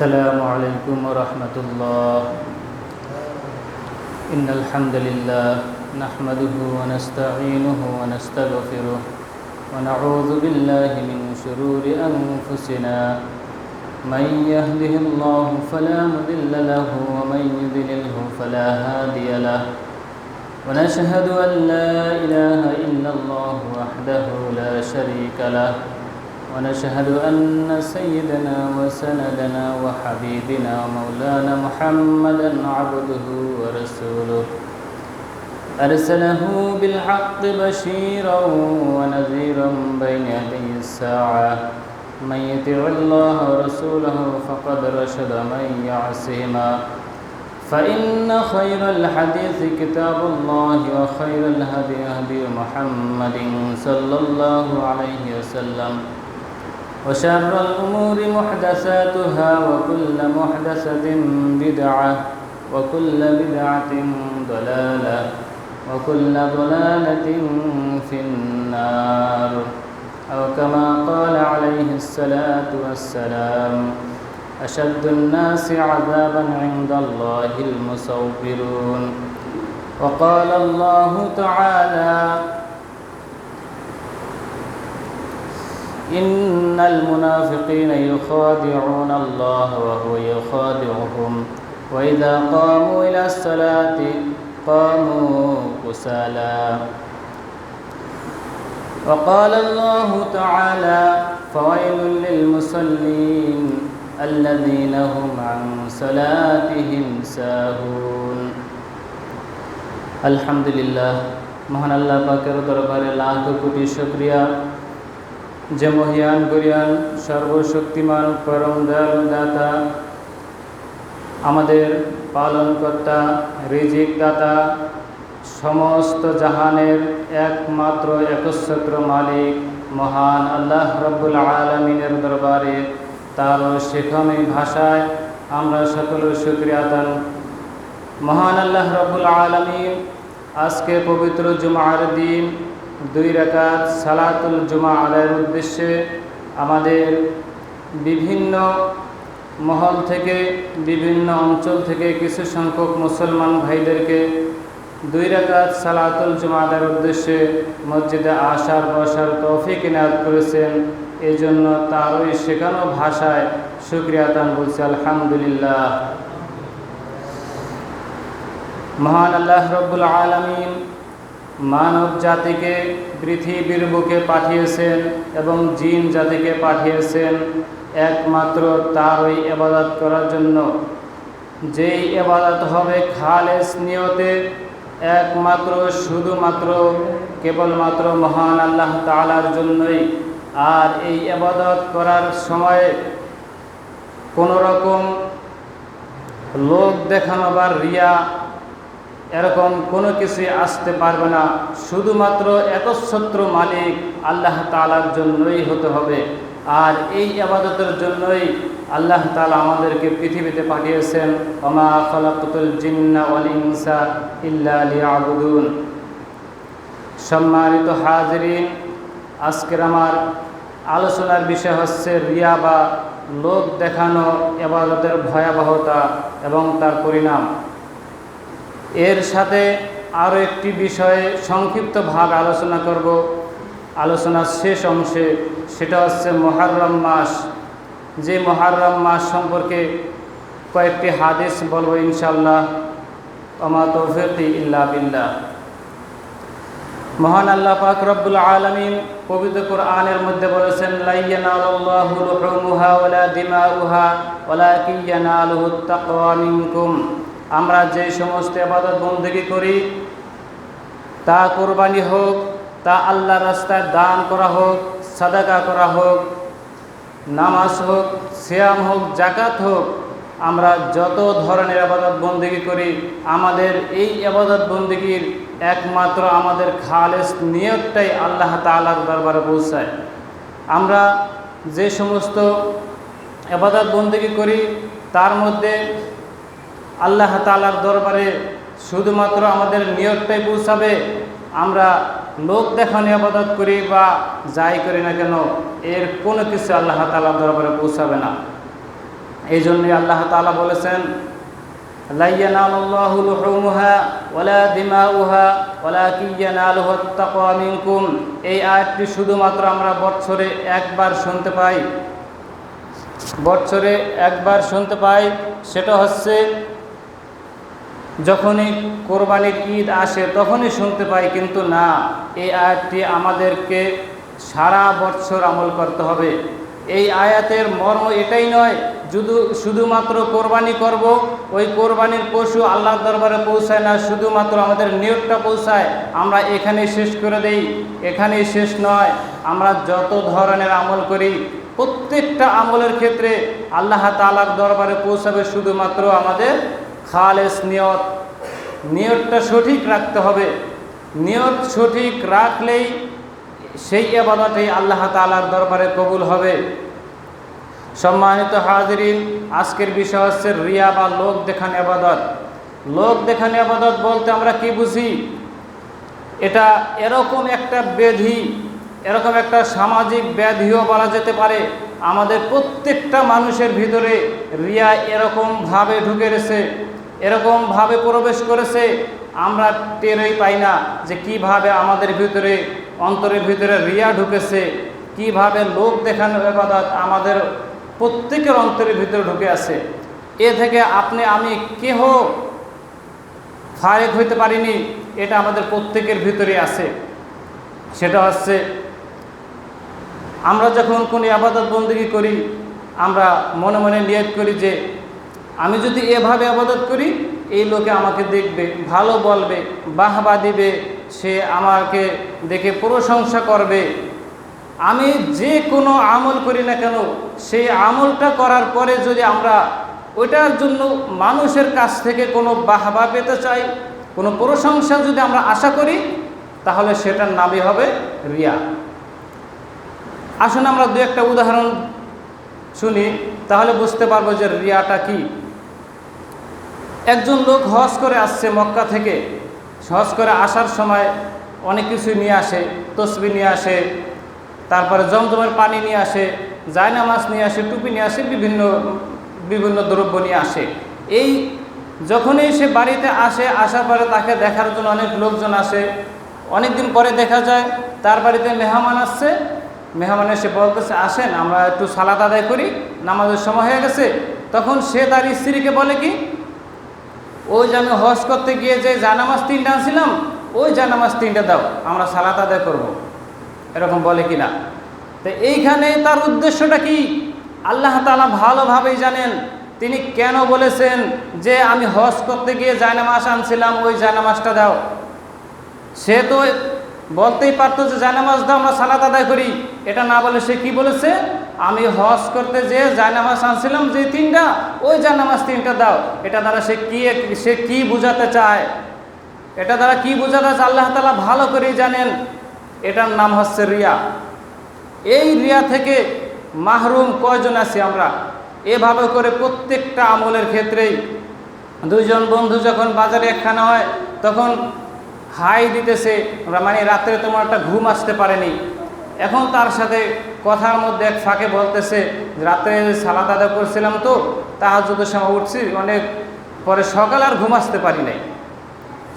السلام عليكم ورحمة الله. إن الحمد لله نحمده ونستعينه ونستغفره ونعوذ بالله من شرور أنفسنا. من يهده الله فلا مضل له ومن يضلله فلا هادي له. ونشهد أن لا إله إلا الله وحده لا شريك له. ونشهد أن سيدنا وسندنا وحبيبنا ومولانا محمدا عبده ورسوله أرسله بالحق بشيرا ونذيرا بين يدي الساعة. من يطع الله ورسوله فقد رشد من يعصهما. فإن خير الحديث كتاب الله وخير الهدي هدي محمد صلى الله عليه وسلم. وشر الأمور محدثاتها وكل محدثة بدعة وكل بدعة ضلالة وكل ضلالة في النار، أو كما قال عليه الصلاة والسلام: أشد الناس عذابا عند الله المصبرون. وقال الله تعالى: إن المنافقين يخادعون الله وهو يخادعهم وإذا قاموا إلى الصلاة قاموا كسالى. وقال الله تعالى: فويل للمصلين الذين هم عن صلاتهم ساهون। আলহামদুলিল্লাহ, মহান আল্লাহ পাকের দরবারে লাখ কোটি শুকরিয়া যে মহিয়ান গরিয়ান সর্বশক্তিমান পরম দয়ালু দাতা, আমাদের পালনকর্তা, রিজিক দাতা, সমস্ত জাহানের একমাত্র একচ্ছত্র মালিক মহান আল্লাহ রব্বুল আলামিনের দরবারে তার শেখানো ভাষায় আমরা সকল শুকরিয়া আদান। মহান আল্লাহ রব্বুল আলামিন আজকে পবিত্র জুমার দিন 2 রাকাত সালাতুল জুমা আদায়ের উদ্দেশ্যে আমাদের বিভিন্ন মহল থেকে, বিভিন্ন অঞ্চল থেকে কিছু সংখ্যক মুসলমান ভাইদেরকে 2 রাকাত সালাতুল জুমা আদায়ের উদ্দেশ্যে মসজিদে আসার বসার তৌফিক ইনায়াত করেছেন। এই জন্য তার ওই শেখানো ভাষায় শুকরিয়া আদান বলছি আলহামদুলিল্লাহ। মহান আল্লাহ রব্বুল আলামিন মানব জাতিকে পৃথিবীর বুকে পাঠিয়েছেন এবং জিন জাতিকে পাঠিয়েছেন একমাত্র তার ওই ইবাদত করার জন্য, যেই ইবাদত হবে খালেস নিয়তে, একমাত্র শুধুমাত্র কেবলমাত্র মহান আল্লাহ তাআলার জন্যই। আর এই ইবাদত করার সময়ে কোনো রকম লোক দেখানো বা রিয়া এরকম কোনো কিছুই আসতে পারবে না। শুধুমাত্র একচ্ছত্র মালিক আল্লাহ তাআলার জন্যই হতে হবে। আর এই ইবাদতের জন্যই আল্লাহ তাআলা আমাদেরকে পৃথিবীতে পাঠিয়েছেন। ওমা খালাকাতুল জিন্না ওয়াল ইনসা ইল্লা লিয়াবুদুন। সম্মানিত হাজিরিন, আজকের আমার আলোচনার বিষয় হচ্ছে রিয়া বা লোক দেখানো ইবাদতের ভয়াবহতা এবং তার পরিণাম। এর সাথে আরও একটি বিষয়ে সংক্ষিপ্ত ভাগ আলোচনা করব আলোচনার শেষ অংশে, সেটা হচ্ছে মুহররম মাস। যে মুহররম মাস সম্পর্কে কয়েকটি হাদিস বলবো ইনশাআল্লাহ। ওমা তৌফিকি ইল্লা বিল্লাহ। মহান আল্লাহ পাক রব্বুল আলামিন পবিত্র কোরআনের মধ্যে বলেছেন: লা ইয়ানালুল্লাহু লুহুমুহা ওয়ালা দিমাউহা ওয়ালাকিন ইয়ানালুহুত তাকওয়া মিনকুম। আমরা যে সমস্ত ইবাদত বন্দেগী করি, তা কোরবানি হোক, তা আল্লাহর রাস্তায় দান করা হোক, সাদাকা করা হোক, নামাজ হোক, সিয়াম হোক, যাকাত হোক, আমরা যত ধরনের ইবাদত বন্দেগী করি, আমাদের এই ইবাদত বন্দেগীর একমাত্র আমাদের খালেস নিয়তটাই আল্লাহ তাআলার দরবারে পৌঁছায়। আমরা যে সমস্ত ইবাদত বন্দেগী করি তার মধ্যে আল্লাহ তাআলার দরবারে শুধুমাত্র আমাদের নিয়তটাই পৌঁছাবে। আমরা লোক দেখানো ইবাদত করি বা যাই করি না কেন, এর কোনো কিছু আল্লাহ তাআলার দরবারে পৌঁছাবে না। এই জন্যই আল্লাহ তাআলা বলেছেন, লা ইয়ানালুল্লাহু লুহুমুহা ওয়ালা দিমাউহা ওয়ালাকিন ইয়ানালুহুত তাকওয়া মিনকুম। এই আয়াতটি শুধুমাত্র আমরা বছরে একবার শুনতে পাই, সেটা হচ্ছে যখনই কোরবানির ঈদ আসে তখনই শুনতে পাই, কিন্তু না, এই আয়াতটি আমাদেরকে সারা বছর আমল করতে হবে। এই আয়াতের মর্ম এটাই নয় শুধুমাত্র কোরবানি করব, ওই কোরবানির পশু আল্লাহর দরবারে পৌঁছায় না, শুধুমাত্র আমাদের নিয়তটা পৌঁছায়, আমরা এখানেই শেষ করে দেই। এখানেই শেষ নয়, আমরা যত ধরনের আমল করি প্রত্যেকটা আমলের ক্ষেত্রে আল্লাহ তাআলার দরবারে পৌঁছাবে শুধুমাত্র আমাদের খালেস নিয়তটা সঠিক রাখতে হবে। নিয়ত সঠিক রাখলেই সেই ইবাদতই আল্লাহ তাআলার দরবারে কবুল হবে। সম্মানিত হাজিরিন, আজকের বিষয় হচ্ছে রিয়া বা লোক দেখানো ইবাদত। লোক দেখানো ইবাদত বলতে আমরা কি বুঝি? এটা এরকম একটা ব্যাধি, এরকম একটা সামাজিক ব্যাধিও বলা যেতে পারে। আমাদের প্রত্যেকটা মানুষের ভিতরে রিয়া এরকমভাবে ঢুকে গেছে, এরকমভাবে প্রবেশ করেছে, আমরা টেরই পাই না যে কিভাবে আমাদের ভিতরে, অন্তরের ভিতরে রিয়া ঢুকেছে, কিভাবে লোক দেখানোর ইবাদত আমাদের প্রত্যেকের অন্তরের ভিতরে ঢুকে আছে। এ থেকে আপনি আমি কেহ ফারেক হইতে পারিনি, এটা আমাদের প্রত্যেকের ভিতরে আছে। সেটা হচ্ছে আমরা যখন কোনো ইবাদত বন্দেগী করি, আমরা মনে মনে নিয়ত করি যে আমি যদি এভাবে ইবাদত করি এই লোকে আমাকে দেখবে, ভালো বলবে, বাহবা দিবে, সে আমাকে দেখে প্রশংসা করবে। আমি যে কোনো আমল করি না কেন, সেই আমলটা করার পরে যদি আমরা ওইটার জন্য মানুষের কাছ থেকে কোনো বাহবা পেতে চাই, কোনো প্রশংসা যদি আমরা আশা করি, তাহলে সেটার নামই হবে রিয়া। আসুন আমরা দু একটা উদাহরণ শুনি, তাহলে বুঝতে পারবো যে রিয়াটা কি। একজন লোক হজ করে আসছে মক্কা থেকে। হজ করে আসার সময় অনেক কিছু নিয়ে আসে, তসবিহ নিয়ে আসে, তারপরে জমজমের পানি নিয়ে আসে, জায়নামাজ নিয়ে আসে, টুপি নিয়ে আসে, বিভিন্ন দ্রব্য নিয়ে আসে। এই যখনই সে বাড়িতে আসে, আসার পরে তাকে দেখার জন্য অনেক লোকজন আসে। অনেক দিন পরে দেখা যায় তার বাড়িতে মেহমান আসছে। মেহমান এসে বলতেছে, আসেন আমরা একটু সালাত আদায় করি, নামাজের সময় হয়ে গেছে। তখন সে তার স্ত্রীকে বলে কি, ওই যে আমি হজ করতে গিয়ে যে জায়নামাজ 3টা আনছিলাম, ওই জায়নামাজ 3টা দাও, আমরা সালাত আদায় করব। এরকম বলে কি না? তো এইখানে তার উদ্দেশ্যটা কি? আল্লাহ তাআলা ভালোভাবেই জানেন তিনি কেন বলেছেন যে আমি হজ করতে গিয়ে জায়নামাজ আনছিলাম, ওই জায়নামাজটা দাও। সে তো বলতেই পারতো যে জায়নামাজ দাও, আমরা সালাত আদায় করি। এটা না বলে সে কি বলেছে, আমি হজ করতে যেয়ে জায়নামাজ আনছিলাম যে 3টা, ওই জায়নামাজ 3টা দাও। এটা দ্বারা সে কি বোঝাতে চায়? এটা দ্বারা কি বোঝাতে চায় আল্লাহ তাআলা ভালো করেই জানেন। এটার নাম হচ্ছে রিয়া। এই রিয়া থেকে মাহরুম কয়জন আছি আমরা? এভাবে করে প্রত্যেকটা আমলের ক্ষেত্রেই দুইজন বন্ধু যখন বাজারে একখানা হয়, তখন হাই দিতেছে, মানে রাত্রে তোমার একটা ঘুম আসতে পারেনি। এখন তার সাথে কথার মধ্যে এক ফাঁকে বলতেছে, রাত্রে সালাত আদায় করছিলাম তো, তাহাজ্জুদের সময় উঠছি, অনেক পরে সকাল আর ঘুম আসতে পারি নাই,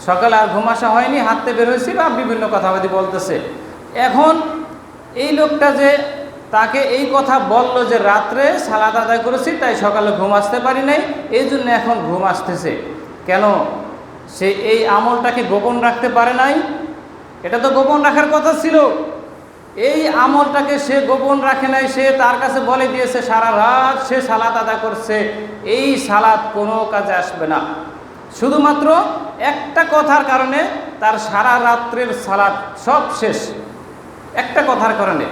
সকালে আর ঘুম আসা হয়নি, হাঁটতে বের হয়েছি, বা বিভিন্ন কথাবার্তা বলতেছে। এখন এই লোকটা যে তাকে এই কথা বলল যে রাত্রে সালাত আদায় করেছি তাই সকালে ঘুম আসতে পারি নাই, এই জন্য এখন ঘুম আসতেছে। কেন? সে এই আমলটাকে গোপন রাখতে পারে নাই। এটা তো গোপন রাখার কথা ছিল। এই আমলটাকে সে গোপন রাখে নাই, সে তার কাছে বলে দিয়েছে সারা রাত সে সালাত আদায় করছে। এই সালাত কোনো কাজে আসবে না, শুধুমাত্র একটা কথার কারণে তার সারা রাত্রের সালাত সব শেষ, একটা কথার কারণে।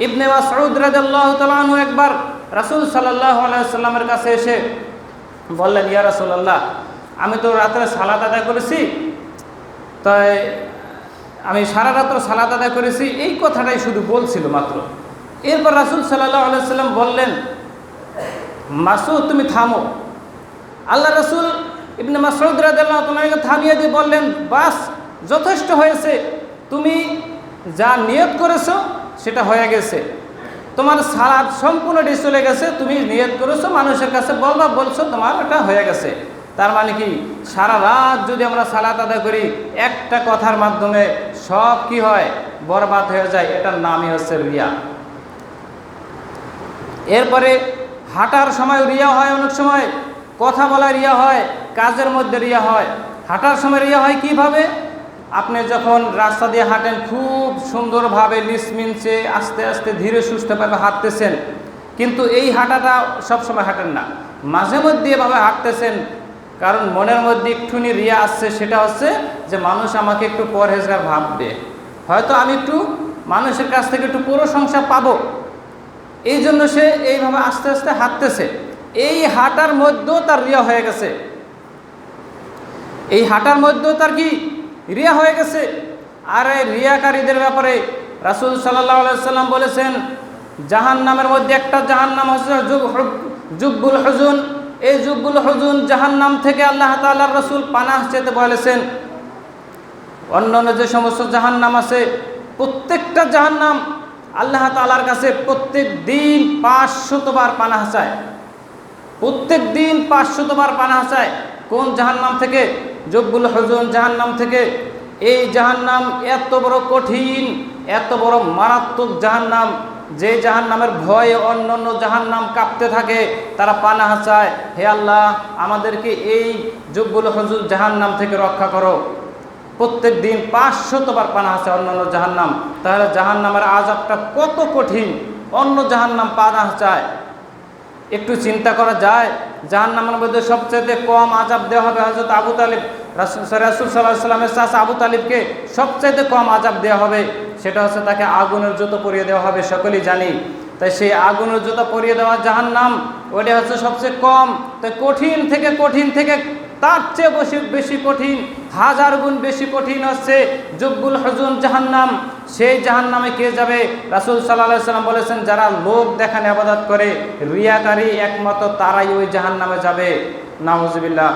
ইবনে মাসউদ রাদিয়াল্লাহু তাআলা আনহু একবার রাসূল সাল্লাল্লাহু আলাইহি ওয়াসাল্লামের কাছে এসে বললেন, ইয়া রাসূলুল্লাহ, আমি তো রাত্রে সালাত আদায় করেছি, তাই আমি সারা রাত্র সালাত আদায় করেছি, এই কথাটাই শুধু বলছিল মাত্র। এরপর রাসূল সাল্লাল্লাহু আলাইহি ওয়াসাল্লাম বললেন, মাসউদ তুমি থামো। আল্লাহ রাসূল ইবনে মাসউদ রাদিয়াল্লাহু তাআলাকে থামিয়ে দিয়ে বললেন, বাস যথেষ্ট হয়েছে, তুমি যা নিয়ত করেছো সেটা হয়ে গেছে। তোমার সালাত সম্পূর্ণটি চলে গেছে, তুমি নিয়ত করেছো, মানুষের কাছে বলছো, তোমার এটা হয়ে গেছে। তার মানে কি, সারা রাত যদি আমরা সালাত আদায় করি, একটা কথার মাধ্যমে সব কি হয়, বরবাদ হয়ে যায়। এটার নামই হচ্ছে রিয়া। এরপরে হাঁটার সময় রিয়া হয়, অনেক সময় কথা বলা রিয়া হয়, কাজের মধ্যে রিয়া হয়। হাঁটার সময় রিয়া হয় কিভাবে? আপনি যখন রাস্তা দিয়ে হাঁটেন, খুব সুন্দরভাবে নিসমিনচে আস্তে আস্তে ধীরে সুস্থভাবে হাঁটতেছেন, কিন্তু এই হাঁটাটা সবসময় হাঁটেন না, মাঝে মধ্যে এভাবে হাঁটতেছেন, কারণ মনের মধ্যে একটুখানি রিয়া আসছে। সেটা হচ্ছে যে মানুষ আমাকে একটু পরহেজগার ভাববে, হয়তো আমি একটু মানুষের কাছ থেকে একটু প্রশংসা পাবো, এই জন্য সে এইভাবে আস্তে আস্তে হাঁটতেছে। এই হাঁটার মধ্যেও তার রিয়া হয়ে গেছে, এই হাঁটার মধ্যেও তার কি রিয়া হয়ে গেছে। আর এই রিয়াকারীদের ব্যাপারে রাসূল সাল্লাল্লাহু আলাইহি সাল্লাম বলেছেন, জাহান্নামের মধ্যে একটা জাহান্নাম হচ্ছে জুব্বুল হুজুন। এই জুব্বুল হুজুন জাহান্নাম থেকে আল্লাহ তাআলার রাসূল পানাহ চেতে বলেছেন। অন্যান্য যে সমস্ত জাহান্নাম আছে, প্রত্যেকটা জাহান্নাম আল্লাহ তাআলার কাছে প্রত্যেক দিন 500 বার পানাহ চায়, প্রত্যেক দিন 500 বার পানাহ চায়। কোন জাহান্নাম থেকে? জুব্বুল হুজুন জাহান্নাম থেকে। এই জাহান্নাম এত বড় কঠিন, এত বড় মারাত্মক জাহান্নাম, যে জাহান্নামের ভয়ে অন্যান্য জাহান্নাম কাঁপতে থাকে। তারা পানাহ চায়, হে আল্লাহ, আমাদেরকে এই জুব্বুল হুজুন জাহান্নাম থেকে রক্ষা করো। প্রত্যেক দিন 500 বার পানাহ চায় অন্যান্য জাহান্নাম। তাহলে জাহান্নামের আযাবটা কত কঠিন, অন্য জাহান্নাম পানাহ চায়। একটু চিন্তা করা যায়, জাহান্নামের মধ্যে সবচেয়ে কম আযাব দেওয়া হবে হযরত আবু তালিব, রাসূল সাল্লাল্লাহু আলাইহি সাল্লামের চাচা আবু তালিবকে সবচেয়ে কম আযাব দেওয়া হবে। সেটা হচ্ছে তাকে আগুনের জুতো পরিয়ে দেওয়া হবে, সকলেই জানি। তাই সেই আগুনের জুতো পরিয়ে দেওয়া জাহান্নাম, ওইটা হচ্ছে সবচেয়ে কম। তাই কঠিন থেকে তার চেয়ে বেশি কঠিন, 1000 গুণ বেশি কঠিন হচ্ছে জুব্বুল হুজুন জাহান্নাম। সেই জাহান্নামে কে যাবে? রাসূল সাল্লাল্লাহু আলাইহি সাল্লাম বলেছেন, যারা লোক দেখানো ইবাদত করে, রিয়াকারী, একমাত্র তারাই ওই জাহান্নামে যাবে। নাউজুবিল্লাহ।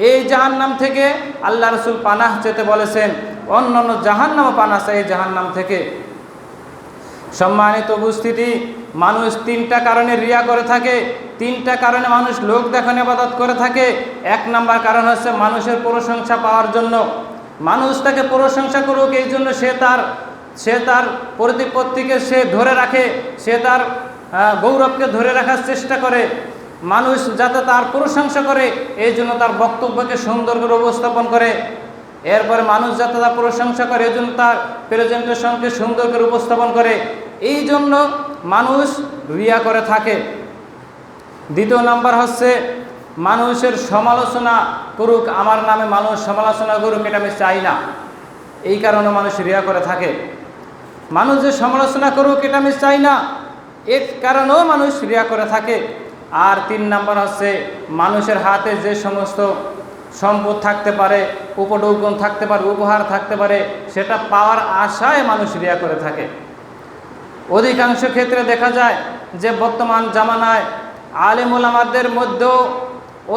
এই জাহান্নাম থেকে আল্লাহ রাসূল পানাহ চেতে বলেছেন, অন্যান্য জাহান্নামও পানাহ চায় এই জাহান্নাম থেকে। সম্মানিত উপস্থিতি, মানুষ 3টা কারণে রিয়া করে থাকে, 3টা কারণে মানুষ লোক দেখানো ইবাদত করে থাকে। 1 নাম্বার কারণ হচ্ছে মানুষের প্রশংসা পাওয়ার জন্য। মানুষ তাকে প্রশংসা করুক, এই জন্য সে তার প্রতিপত্তিকে সে ধরে রাখে, সে তার গৌরবকে ধরে রাখার চেষ্টা করে। মানুষ যাতে তার প্রশংসা করে, এই জন্য তার বক্তব্যকে সুন্দর করে উপস্থাপন করে। এরপরে মানুষ যাতে তার প্রশংসা করে, এই জন্য তার প্রেজেন্টেশনকে সুন্দর করে উপস্থাপন করে। এই জন্য মানুষ রিয়া করে থাকে। 2 নাম্বার হচ্ছে মানুষের সমালোচনা করুক, আমার নামে মানুষ সমালোচনা করুক, এটা আমি চাই না, এই কারণে মানুষ রিয়া করে থাকে। মানুষ যে সমালোচনা করুক, এটা আমি চাই না, এর কারণেও মানুষ রিয়া করে থাকে। আর 3 নাম্বার হচ্ছে মানুষের হাতে যে সমস্ত সম্পদ থাকতে পারে, উপঢৌকন থাকতে পারে, উপহার থাকতে পারে, সেটা পাওয়ার আশায় মানুষ রিয়া করে থাকে। অধিকাংশ ক্ষেত্রে দেখা যায় যে বর্তমান জামানায় আলেম ওলামাদের মধ্যেও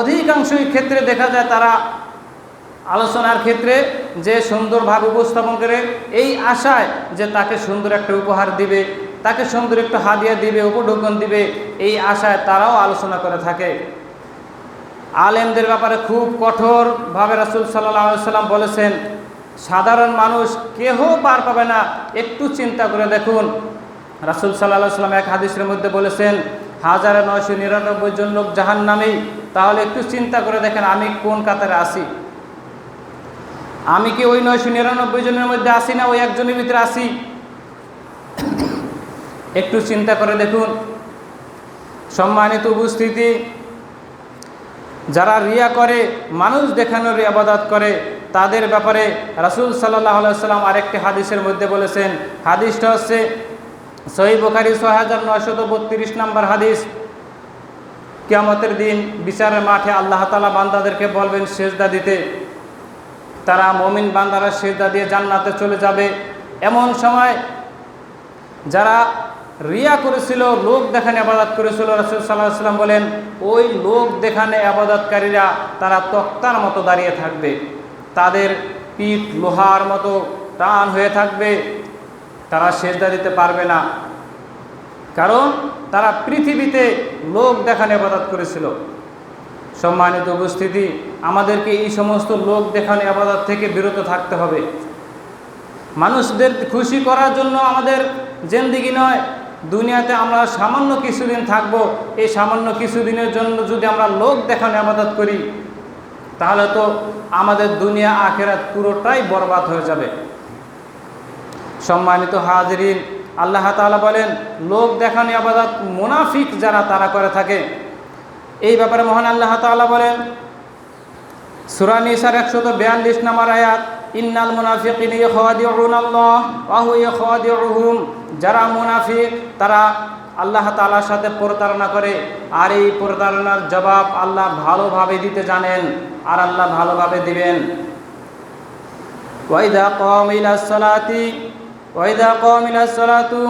অধিকাংশই ক্ষেত্রে দেখা যায় তারা আলোচনার ক্ষেত্রে যে সুন্দরভাবে উপস্থাপন করে, এই আশায় যে তাকে সুন্দর একটা উপহার দিবে, তাকে সুন্দর একটা হাদিয়া দিবে, উপঢৌকন দিবে, এই আশায় তারাও আলোচনা করে থাকে। আলেমদের ব্যাপারে খুব কঠোরভাবে রাসূল সাল্লাল্লাহু আলাইহি সাল্লাম বলেছেন, সাধারণ মানুষ কেহ পার পাবে না। একটু চিন্তা করে দেখুন, রাসূল সাল্লাল্লাহু আলাইহি সাল্লাম এক হাদিসের মধ্যে বলেছেন 1999 জন লোক জাহান্নামী। তাহলে একটু চিন্তা করে দেখেন, আমি কোন কাতারে আছি? আমি কি ওই 999 জনের মধ্যে আসি না ওই একজনের ভিতরে আসি? একটু চিন্তা করে দেখুন। সম্মানিত উপস্থিতি, যারা রিয়া করে, মানুষ দেখানোর ইবাদত করে, তাদের ব্যাপারে রাসূল সাল্লাল্লাহু আলাইহি সাল্লাম আরেকটি হাদিসের মধ্যে বলেছেন। হাদিসটা হচ্ছে সহিহ বুখারী 6932 নম্বর হাদিস। কিয়ামতের দিন বিচারের মাঠে আল্লাহ তাআলা বান্দাদেরকে বলবেন সিজদা দিতে। তারা মুমিন বান্দারা সিজদা দিয়ে জান্নাতে চলে যাবে। এমন সময় যারা রিয়া করেছিল, লোক দেখানো ইবাদত করেছিল, রাসূল সাল্লাল্লাহু আলাইহি সাল্লাম বলেন, ওই লোক দেখানো ইবাদতকারীরা তারা তক্তার মতো দাঁড়িয়ে থাকবে, তাদের পিঠ লোহার মতো টান হয়ে থাকবে, তারা সিজদা দিতে পারবে না। কারণ তারা পৃথিবীতে লোক দেখানো ইবাদত করেছিল। সম্মানিত উপস্থিতি, আমাদেরকে এই সমস্ত লোক দেখানো ইবাদত থেকে বিরত থাকতে হবে। মানুষদের খুশি করার জন্য আমাদের জিন্দেগি নয়, দুনিয়াতে আমরা সামান্য কিছুদিন থাকব, এই সামান্য কিছুদিনের জন্য যদি আমরা লোক দেখানো ইবাদত করি তাহলে তো আমাদের দুনিয়া আখিরাত পুরোটাই বরবাদ হয়ে যাবে। সম্মানিত হাজিরিন, আল্লাহ তাআলা বলেন লোক দেখানো ইবাদত মুনাফিক যারা তারা করে থাকে। এই ব্যাপারে মহান আল্লাহ তাআলা বলেন সূরা নিসার 142 নম্বর আয়াত, ইন্নাল মুনাফিকিনা ইয়াখাদিউনাল্লাহ ওয়া হুয়া ইয়াখাদিউহুম। যারা মুনাফিক তারা আল্লাহ তাআলার সাথে প্রতারণা করে, আর এই প্রতারণার জবাব আল্লাহ ভালোভাবে দিতে জানেন, আর আল্লাহ ভালোভাবে দিবেন। ওয়াইদা ক্বামু ইলাস সালাতু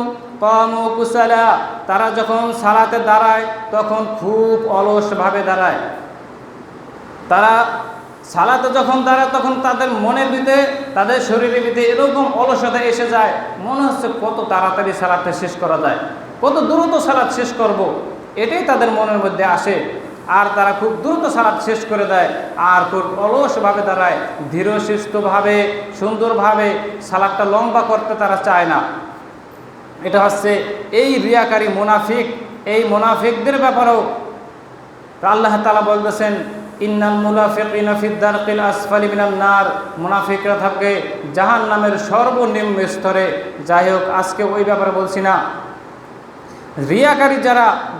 ক্বামু কুসালা। তারা যখন সালাতে দাঁড়ায় তখন খুব অলসভাবে দাঁড়ায়। তারা সালাতে যখন দাঁড়ায় তখন তাদের মনের ভিতরে, তাদের শরীরের ভিতরে এরকম অলসতা এসে যায়, মনে হচ্ছে কত তাড়াতাড়ি সালাতটা শেষ করা যায়, কত দ্রুত সালাত শেষ করব, এটাই তাদের মনের মধ্যে আসে। আর তারা খুব দ্রুত সালাত শেষ করে দেয়, আর খুব অলসভাবে দাঁড়ায়, ধীর সুস্থভাবে সুন্দরভাবে সালাতটা লম্বা করতে তারা চায় না। এটা হচ্ছে এই রিয়াকারী মুনাফিক। এই মুনাফিকদের ব্যাপারেও আল্লাহ তাআলা বলতেছেন ইন্নাল মুনাফিকিনা ফিদ দারকিল আসফালি মিনান নার। মুনাফিকরা থাকে জাহান্নামের সর্বনিম্ন স্তরে। যাই হোক, আজকে ওই ব্যাপারে বলছি না। রিয়াকারী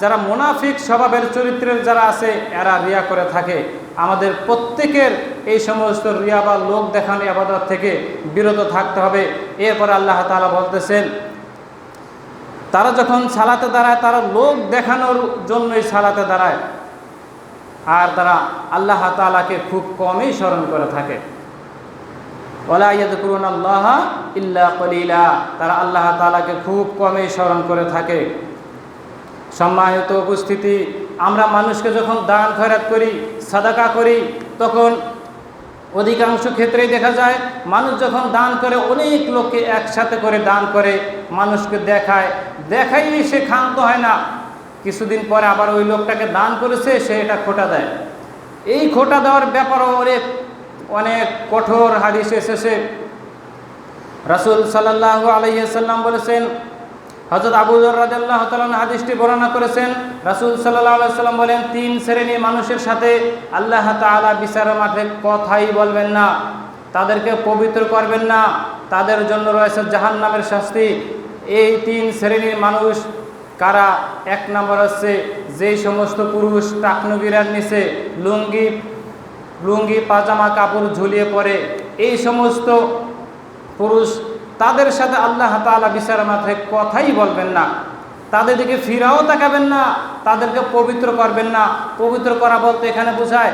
যারা মুনাফিক স্বভাবের চরিত্রের যারা আছে, এরা রিয়া করে থাকে। আমাদের প্রত্যেকের এই সমস্ত রিয়া বা লোক দেখানো ইবাদত থেকে বিরত থাকতে হবে। এরপর আল্লাহ তাআলা বলতেছেন তারা যখন সালাতে দাঁড়ায় তারা লোক দেখানোর জন্যই সালাতে দাঁড়ায়, আর তারা আল্লাহ তাআলাকে খুব কমই স্মরণ করে থাকে। ওয়ালা ইয়াযকুরুনাল্লাহা ইল্লা কলিলা। তারা আল্লাহ তাআলাকে খুব কমই স্মরণ করে থাকে। সম্মানিত উপস্থিতি, আমরা মানুষকে যখন দান খয়রাত করি, সাদাকা করি, তখন অধিকাংশ ক্ষেত্রেই দেখা যায় মানুষ যখন দান করে অনেক লোককে একসাথে করে দান করে, মানুষকে দেখাই সে ক্ষান্ত হয় না। কিছুদিন পরে আবার ওই লোকটাকে দান করেছে সে এটা খোটা দেয়। এই খোটা দেওয়ার ব্যাপারও অনেক কঠোর হাদিস এসেছে। রাসূল সাল্লাল্লাহু আলাইহি ওয়াসাল্লাম বলেছেন, হযরত আবু যর রাদিয়াল্লাহু তাআলা হাদিসটি বর্ণনা করেছেন, রাসূল সাল্লাল্লাহু আলাইহি ওয়াসাল্লাম বলেন 3 শ্রেণীর মানুষের সাথে আল্লাহ তাআলা বিচারের মাঠে কথাই বলবেন না, তাদেরকে পবিত্র করবেন না, তাদের জন্য রয়েছে জাহান্নামের শাস্তি। এই 3 শ্রেণীর মানুষ কারা? 1 নম্বর হচ্ছে যেই সমস্ত পুরুষ টাকনুগিরার নিচে লুঙ্গি পাজামা কাপড় ঝুলিয়ে পড়ে, এই সমস্ত পুরুষ, তাদের সাথে আল্লাহ তাআলা বিচারের মাঠে কথাই বলবেন না, তাদের দিকে ফিরাও তাকাবেন না, তাদেরকে পবিত্র করবেন না। পবিত্র করা বলতে এখানে বোঝায়,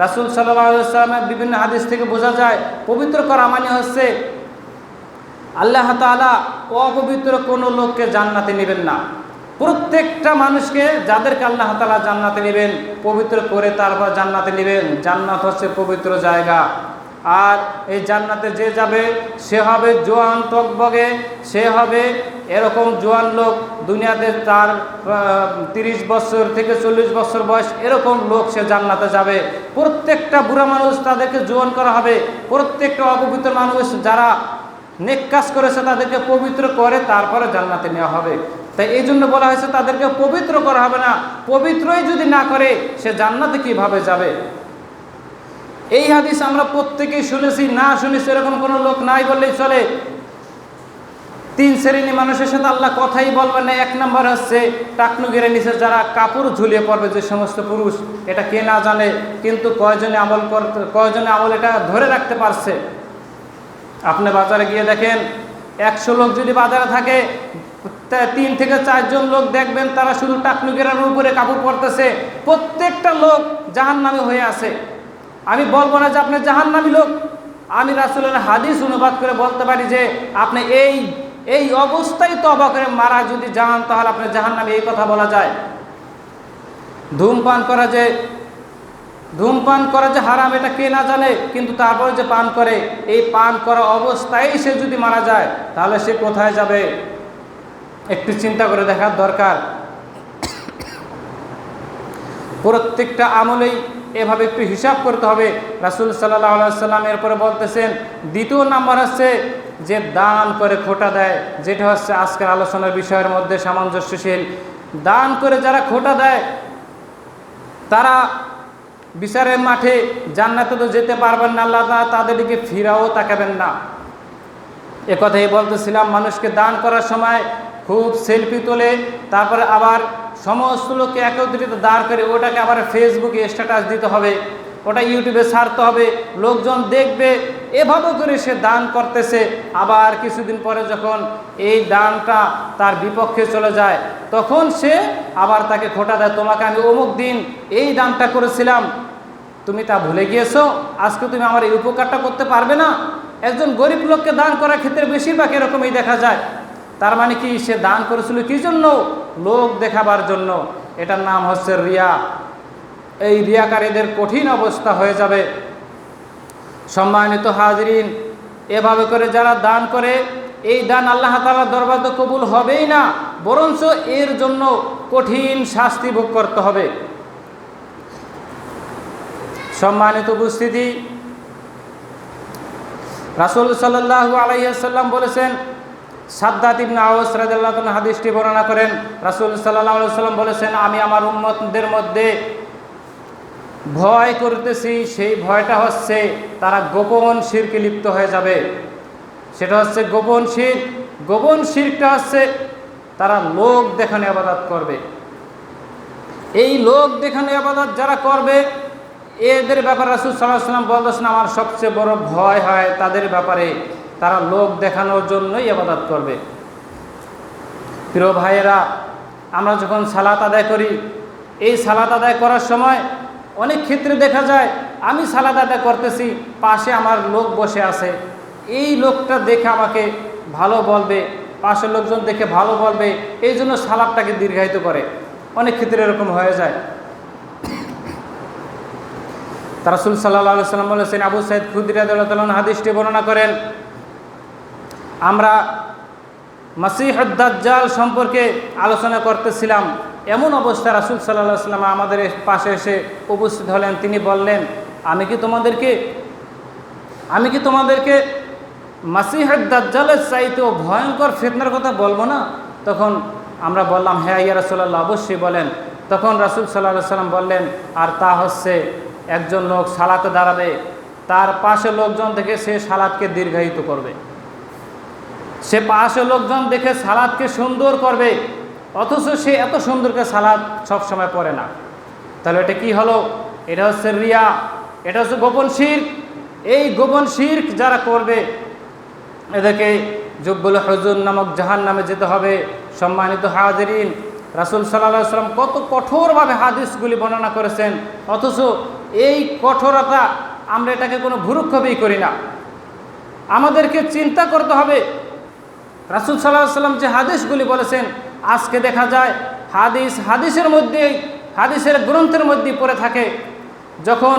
রাসূল সাল্লাল্লাহু আলাইহি ওয়াসাল্লামের বিভিন্ন হাদিস থেকে বোঝা যায় পবিত্র করা মানে হচ্ছে আল্লাহ তাআলা অপবিত্র কোনো লোককে জান্নাতে নেবেন না। প্রত্যেকটা মানুষকে, যাদেরকে আল্লাহ তাআলা জান্নাতে নেবেন, পবিত্র করে তারপর জান্নাতে নেবেন। জান্নাত হচ্ছে পবিত্র জায়গা। আর এই জান্নাতে যে যাবে সে হবে জোয়ান টকবগে, সে হবে এরকম জোয়ান লোক, দুনিয়াতে তার 30 বছর থেকে 40 বছর বয়স, এরকম লোক সে জান্নাতে যাবে। প্রত্যেকটা বুড়া মানুষ তাদেরকে জোয়ান করা হবে। প্রত্যেকটা অপবিত্র মানুষ যারা নেক কাজ করেছে তাদেরকে পবিত্র করে তারপরে জান্নাতে নেওয়া হবে। তাই এই জন্য বলা হয়েছে তাদেরকে পবিত্র করা হবে না। পবিত্রই যদি না করে সে জান্নাতে কিভাবে যাবে? এই হাদিস আমরা প্রত্যেকেই শুনেছি, না শুনেছি এরকম কোনো লোক নাই বললেই চলে। 3 শ্রেণীর মানুষের সাথে আল্লাহ কথাই বলবেন না। 1 নম্বর হচ্ছে টাকনুগিরের নিচে যারা কাপড় ঝুলিয়ে পড়বে, যে সমস্ত পুরুষ। এটা কে না জানে, কিন্তু কয়জনে আমল এটা ধরে রাখতে পারছে? আপনি বাজারে গিয়ে দেখেন, 100 লোক যদি বাজারে থাকে, 3 থেকে 4 জন লোক দেখবেন তারা শুধু টাকনুগিরার উপরে কাপড় পরতেছে। প্রত্যেকটা লোক জাহান্নামী হয়ে আছে। আমি বলবো না যে আপনি জাহান্নামী লোক, আমি রাসূলের হাদিস অনুবাদ করে বলতে পারি যে আপনি এই অবস্থায় তওবা করে মারা যদি যান তাহলে আপনি জাহান্নামী, এই কথা বলা যায়। ধূমপান করা যে হারাম এটা কে না জানে, কিন্তু তারপরে যে পান করে, এই পান করা অবস্থায় সে যদি মারা যায় তাহলে সে কোথায় যাবে? একটু চিন্তা করে দেখার দরকার। প্রত্যেকটা আমলেই এভাবে একটু হিসাব করতে হবে। রাসূল সাল্লাল্লাহু আলাইহি ওয়াসাল্লাম এরপরে বলতেছেন, দ্বিতীয় নাম্বার হচ্ছে যে দান করে খোটা দেয়, যেটা হচ্ছে আজকের আলোচনার বিষয়ের মধ্যে সামঞ্জস্যশীল। দান করে যারা খোটা দেয় তারা বিচারের মাঠে জান্নাতে তো যেতে পারবেন না, আল্লাহ তাআলা তাদের দিকে ফিরাও তাকাবেন না। একথাই বলতেছিলাম, মানুষকে দান করার সময় খুব সেলফি তোলে, তারপরে আবার সমস্ত লোককে একত্রিত দাঁড় করে ওটাকে আবার ফেসবুকে স্ট্যাটাস দিতে হবে, ওটা ইউটিউবে ছাড়তে হবে, লোকজন দেখবে। এভাবে করে সে দান করতেছে। আবার কিছুদিন পরে যখন এই দানটা তার বিপক্ষে চলে যায়, তখন সে আবার তাকে খোটা দেয়, তোমাকে আমি অমুক দিন এই দানটা করেছিলাম, তুমি তা ভুলে গিয়েছো, আজকে তুমি আমার এই উপকারটা করতে পারবে না। একজন গরিব লোককে দান করার ক্ষেত্রে বেশিরভাগ এরকমই দেখা যায়। তার মানে কি, সে দান করেছিল কি জন্য? লোক দেখাবার জন্য। এটার নাম হচ্ছে রিয়া। এই রিয়াকারীদের কঠিন অবস্থা হয়ে যাবে। সম্মানিত হাজরিন, এভাবে করে যারা দান করে, এই দান আল্লাহ তাআলার দরবারে তো কবুল হবেই না, বরঞ্চ এর জন্য কঠিন শাস্তি ভোগ করতে হবে। সম্মানিত উপস্থিতি, রাসূল সাল্লাল্লাহু আলাইহি ওয়াসাল্লাম বলেছেন, সাদ্দাত ইবনে আওস রাদিয়াল্লাহু তাআলা হাদিসটি বর্ণনা করেন, রাসূল সাল্লাল্লাহু আলাইহি ওয়াসাল্লাম বলেছেন, আমি আমার উম্মতদের মধ্যে ভয় করতেছি, সেই ভয়টা হচ্ছে তারা গোপন শিরকে লিপ্ত হয়ে যাবে। সেটা হচ্ছে গোপন শিরক। গোপন শিরকটা হচ্ছে তারা লোক দেখানো ইবাদত করবে। এই লোক দেখানো ইবাদত যারা করবে, এদের ব্যাপারে রাসূল সাল্লাল্লাহু আলাইহি ওয়াসাল্লাম বলতেছেন, আমার সবচেয়ে বড় ভয় হয় তাদের ব্যাপারে, তারা লোক দেখানোর জন্যই ইবাদত করবে। প্রিয় ভাইয়েরা, আমরা যখন সালাত আদায় করি, এই সালাত আদায় করার সময় অনেক ক্ষেত্রে দেখা যায় আমি সালাত আদায় করতেছি, পাশে আমার লোক বসে আছে, এই লোকটা দেখে আমাকে ভালো বলবে, পাশের লোকজন দেখে ভালো বলবে, এই জন্য সালাতটাকে দীর্ঘায়িত করে। অনেক ক্ষেত্রে এরকম হয়ে যায়। রাসূল সাল্লাল্লাহু আলাইহি ওয়াসাল্লাম বলেছেন, আবু সাঈদ খুদরী রাদিয়াল্লাহু তাআলা হাদিসটি বর্ণনা করেন, আমরা মাসীহুদ দাজ্জাল সম্পর্কে আলোচনা করতেছিলাম, এমন অবস্থা রাসূল সাল্লাল্লাহু আলাইহি ওয়াসাল্লাম আমাদের পাশে এসে উপস্থিত হলেন। তিনি বললেন, আমি কি তোমাদেরকে মাসীহুদ দাজ্জালের চাইতেও ভয়ঙ্কর ফিতনার কথা বলবো না? তখন আমরা বললাম, হ্যাঁ ইয়া রাসূলুল্লাহ, অবশ্যই বলেন। তখন রাসূল সাল্লাল্লাহু আলাইহি ওয়াসাল্লাম বললেন, আর তা হচ্ছে একজন লোক সালাতে দাঁড়াবে, তার পাশে লোকজন থেকে সে সালাতকে দীর্ঘায়িত করবে, সে পাশে লোকজন দেখে সালাতকে সুন্দর করবে, অথচ সে এত সুন্দর করে সালাত সবসময় পড়ে না। তাহলে এটা কি হলো? এটা হচ্ছে রিয়া, এটা হচ্ছে গোপন শিরক। এই গোপন শিরক যারা করবে, এদেরকে জুব্বুল হুজুর নামক জাহান্নামে যেতে হবে। সম্মানিত হাজিরিন, রাসূল সাল্লাল্লাহু আলাইহি ওয়াসাল্লাম কত কঠোরভাবে হাদিসগুলি বর্ণনা করেছেন, অথচ এই কঠোরতা আমরা এটাকে কোনো ভুরুক্ষেপই করি না। আমাদেরকে চিন্তা করতে হবে, রাসূল সাল্লাল্লাহু আলাইহি ওয়াসাল্লাম যে হাদিসগুলি বলেছেন, আজকে দেখা যায় হাদিসের গ্রন্থের মধ্যে পড়ে থাকে। যখন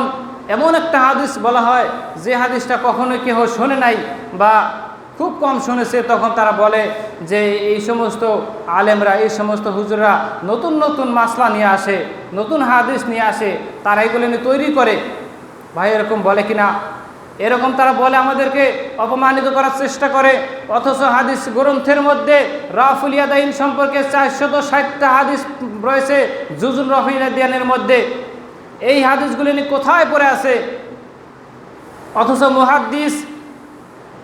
এমন একটা হাদিস বলা হয় যে হাদিসটা কখনো কেউ শোনে নাই বা খুব কম শুনেছে, তখন তারা বলে যে এই সমস্ত আলেমরা, এই সমস্ত হুজুররা নতুন নতুন মাসলা নিয়ে আসে, নতুন হাদিস নিয়ে আসে, তারা এগুলো নিয়ে তৈরি করে। ভাই এরকম বলে কিনা? এরকম তারা বলে, আমাদেরকে অপমানিত করার চেষ্টা করে। অথচ হাদিস গ্রন্থের মধ্যে রাফুল ইয়াদাইন সম্পর্কে 460টা হাদিস রয়েছে জুজুল রাফুল ইয়াদাইনের মধ্যে। এই হাদিসগুলি নিয়ে কোথায় পড়ে আছে? অথচ মুহাদ্দিস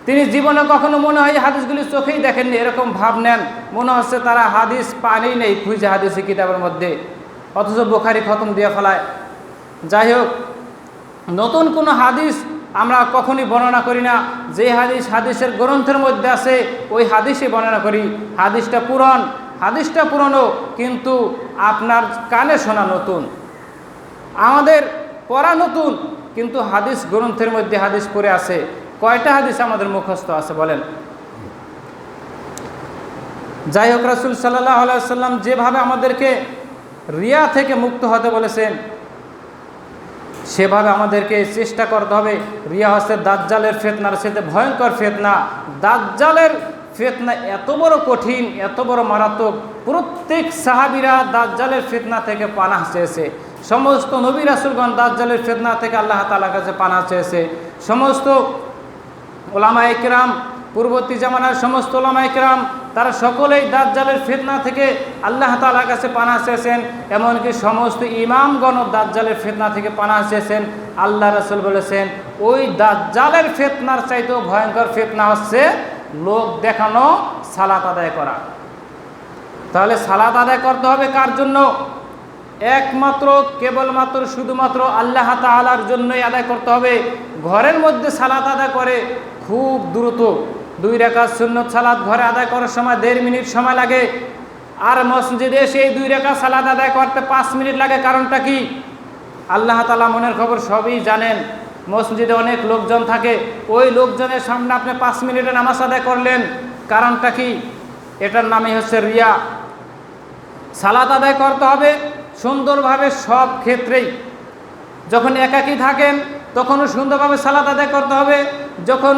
তিনি জীবনে কখনো মনে হয় হাদিসগুলি চোখেই দেখেননি, এরকম ভাব নেন, মনে হচ্ছে তারা হাদিস পানি নেই খুঁজে হাদিসি কিতাবের মধ্যে, অথচ বুখারী খতম দিয়ে ফেলায়। যাই হোক, নতুন কোনো হাদিস আমরা কখনই বর্ণনা করি না। যে হাদিসের গ্রন্থের মধ্যে আছে ওই হাদিসই বর্ণনা করি। হাদিসটা পুরনো, কিন্তু আপনার কানে শোনা নতুন, আমাদের পড়া নতুন, কিন্তু হাদিস গ্রন্থের মধ্যে হাদিস পড়ে আছে। কয়টা হাদিস আমাদের মুখস্থ আছে বলেন? যাই হোক, রাসূল সাল্লাল্লাহু আলাইহি ওয়াসাল্লাম যেভাবে আমাদেরকে রিয়া থেকে মুক্ত হতে বলেছেন, সেভাবে আমাদেরকে চেষ্টা করতে হবে। রিয়া হচ্ছে দাজ্জালের ফিতনার সাথে ভয়ঙ্কর ফিতনা। দাজ্জালের ফিতনা এত বড় কঠিন, এত বড় মারাত্মক, প্রত্যেক সাহাবীরা দাজ্জালের ফিতনা থেকে পানাহ চেয়েছে। সমস্ত নবী রাসূলগণ দাজ্জালের ফিতনা থেকে আল্লাহ তাআলার কাছে পানাহ চেয়েছে। সমস্ত উলামায়ে কেরাম, পূর্ববর্তী জামানার সমস্ত উলামায়ে কেরাম, তারা সকলেই দাজ্জালের ফিতনা থেকে আল্লাহ তাআলার কাছে পানাহ চেয়েছেন। এমনকি সমস্ত ইমামগণ দাজ্জালের ফিতনা থেকে পানাহ চেয়েছেন। আল্লাহ রাসূল বলেছেন, ওই দাজ্জালের ফিতনার চাইতেও ভয়ঙ্কর ফিতনা হচ্ছে লোক দেখানো সালাত আদায় করা। তাহলে সালাত আদায় করতে হবে কার জন্য? একমাত্র কেবলমাত্র শুধুমাত্র আল্লাহ তাআলার জন্যই আদায় করতে হবে। ঘরের মধ্যে সালাত আদায় করে খুব দ্রুত 2 রাকাত সুন্নত সালাত ঘরে আদায় করার সময় 1.5 মিনিট সময় লাগে, আর মসজিদে এসে এই 2 রাকাত সালাত আদায় করতে 5 মিনিট লাগে। কারণটা কি? আল্লাহ তাআলা মনের খবর সবই জানেন। মসজিদে অনেক লোকজন থাকে, ওই লোকজনের সামনে আপনি 5 মিনিটে নামাজ আদায় করলেন, কারণটা কি? এটার নামই হচ্ছে রিয়া। সালাত আদায় করতে হবে সুন্দরভাবে সব ক্ষেত্রেই। যখন একাকী থাকেন তখনও সুন্দরভাবে সালাত আদায় করতে হবে, যখন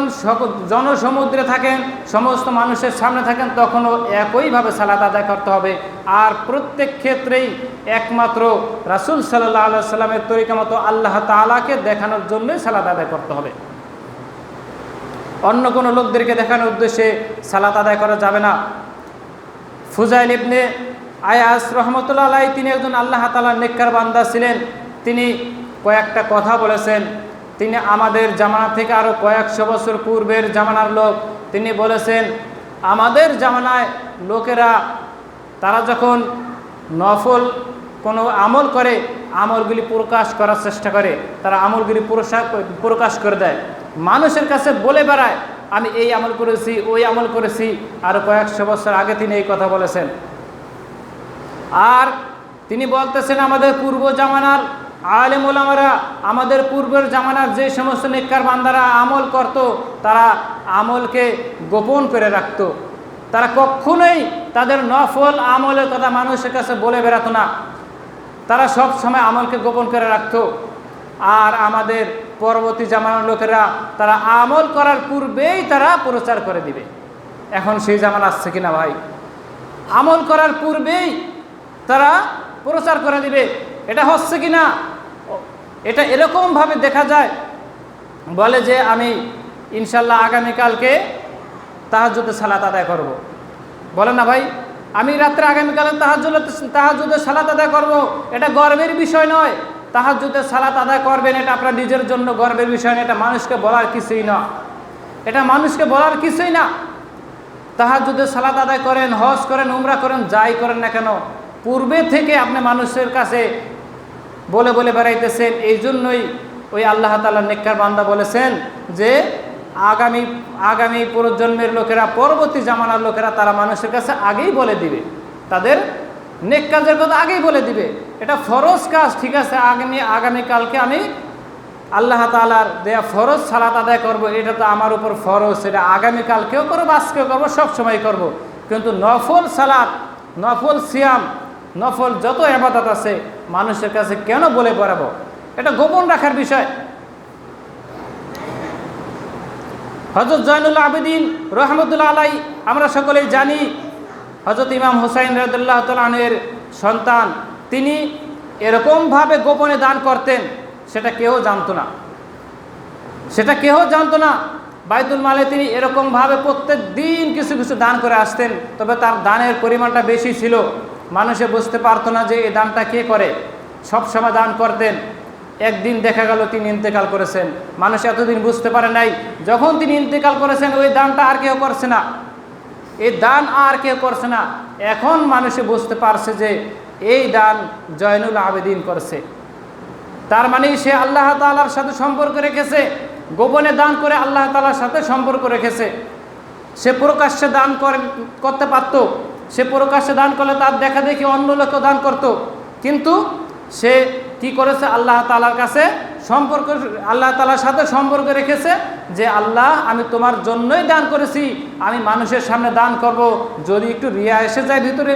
জনসমুদ্রে থাকেন, সমস্ত মানুষের সামনে থাকেন, তখনও একইভাবে সালাত আদায় করতে হবে। আর প্রত্যেক ক্ষেত্রেই একমাত্র রাসূল সাল্লাল্লাহু আলাইহি ওয়াসাল্লামের তরিকা মতো আল্লাহ তাআলাকে দেখানোর জন্যই সালাত আদায় করতে হবে। অন্য কোনো লোকদেরকে দেখানোর উদ্দেশ্যে সালাত আদায় করা যাবে না। ফুজাইল ইবনে আয়াস রাহমাতুল্লাহ আলাইহি, তিনি একজন আল্লাহ তাআলার নেককার বান্দা ছিলেন। তিনি কয়েকটা কথা বলেছেন। তিনি আমাদের জামানা থেকে আরও কয়েকশো বছর পূর্বের জামানার লোক। তিনি বলেছেন, আমাদের জামানায় লোকেরা তারা যখন নফল কোনো আমল করে, আমলগুলি প্রকাশ করার চেষ্টা করে, তারা আমলগুলি প্রকাশ করে দেয়, মানুষের কাছে বলে বেড়ায় আমি এই আমল করেছি, ওই আমল করেছি। আরও কয়েকশো বছর আগে তিনি এই কথা বলেছেন। আর তিনি বলতেছেন, আমাদের পূর্ব জামানার আলেম ওলামারা, আমাদের পূর্বের জামানার যে সমস্ত নেককার বান্দারা আমল করত, তারা আমলকে গোপন করে রাখত। তারা কখনোই তাদের নফল আমলের কথা মানুষের কাছে বলে বেড়াতো না, তারা সব সময় আমলকে গোপন করে রাখত। আর আমাদের পরবর্তী জামানার লোকেরা তারা আমল করার পূর্বেই তারা প্রচার করে দিবে। এখন সেই জামানা আসছে কিনা ভাই? আমল করার পূর্বেই তারা প্রচার করে দিবে। এটা হচ্ছে কি না? এটা এরকমভাবে দেখা যায়, বলে যে আমি ইনশাল্লাহ আগামীকালকে তাহাজ্জুদের সালাত আদায় করব। বলে না ভাই, আমি রাত্রে আগামীকালে তাহাজ্জুদের সালাত আদায় করব। এটা গর্বের বিষয় নয়। তাহাজ্জুদের সালাত আদায় করবেন, এটা আপনার নিজের জন্য গর্বের বিষয় না। এটা মানুষকে বলার কিছুই না, এটা মানুষকে বলার কিছুই না। তাহাজ্জুদের সালাত আদায় করেন, হজ করেন, উমরা করেন, যাই করেন না কেন, পূর্বে থেকে আপনি মানুষের কাছে বলে বলে বেড়াইতেছেন। এই জন্যই ওই আল্লাহ তাআলার নেককার বান্দা বলেছেন যে আগামী প্রজন্মের লোকেরা, পরবর্তী জামানার লোকেরা, তারা মানুষের কাছে আগেই বলে দিবে, তাদের নেক কাজের কথা আগেই বলে দিবে। এটা ফরজ কাজ, ঠিক আছে, আগামীকালকে আমি আল্লাহ তাআলার দেয়া ফরজ সালাত আদায় করব, এটা তো আমার উপর ফরজ, সেটা আগামীকালকেও করবো, আজকেও করবো, সবসময় করব। কিন্তু নফল সালাত, নফল সিয়াম, নফল যত ইবাদত আছে মানুষের কাছে কেন বলে বেড়াবো? এটা গোপন রাখার বিষয়। হযরত জয়নুল আবেদিন রহমতুল্লাহ আলাইহি, আমরা সকলেই জানি, হযরত ইমাম হুসাইন রাদিয়াল্লাহু তাআলা আনহুর সন্তান। তিনি এরকমভাবে গোপনে দান করতেন, সেটা কেউ জানতো না, সেটা কেউ জানতো না। বাইতুল মালে তিনি এরকমভাবে প্রত্যেক দিন কিছু কিছু দান করে আসতেন। তবে তার দানের পরিমাণটা বেশি ছিল, মানুষে বুঝতে পারতো না যে এই দানটা কে করে। সব সময় দান করতেন। একদিন দেখা গেল তিনি ইন্তেকাল করেছেন, মানুষ এতদিন বুঝতে পারে নাই। যখন তিনি ইন্তেকাল করেছেন, ওই দানটা আর কেউ করছে না, এই দান আর কেউ করছে না। এখন মানুষে বুঝতে পারছে যে এই দান জয়নুল আবেদিন করছে। তার মানে সে আল্লাহ তাআলার সাথে সম্পর্ক রেখেছে, গোপনে দান করে আল্লাহ তাআলার সাথে সম্পর্ক রেখেছে। সে প্রকাশ্যে দান করতে পারত, সে প্রকাশ্যে দান করলে তার দেখা দেখি অন্য লোকও দান করত, কিন্তু সে কি করেছে? আল্লাহ তাআলার কাছে সম্পর্ক, আল্লাহ তাআলার সাথে সম্পর্ক রেখেছে যে আল্লাহ, আমি তোমার জন্যই দান করেছি, আমি মানুষের সামনে দান করব। যদি একটু রিয়া এসে যায় ভিতরে,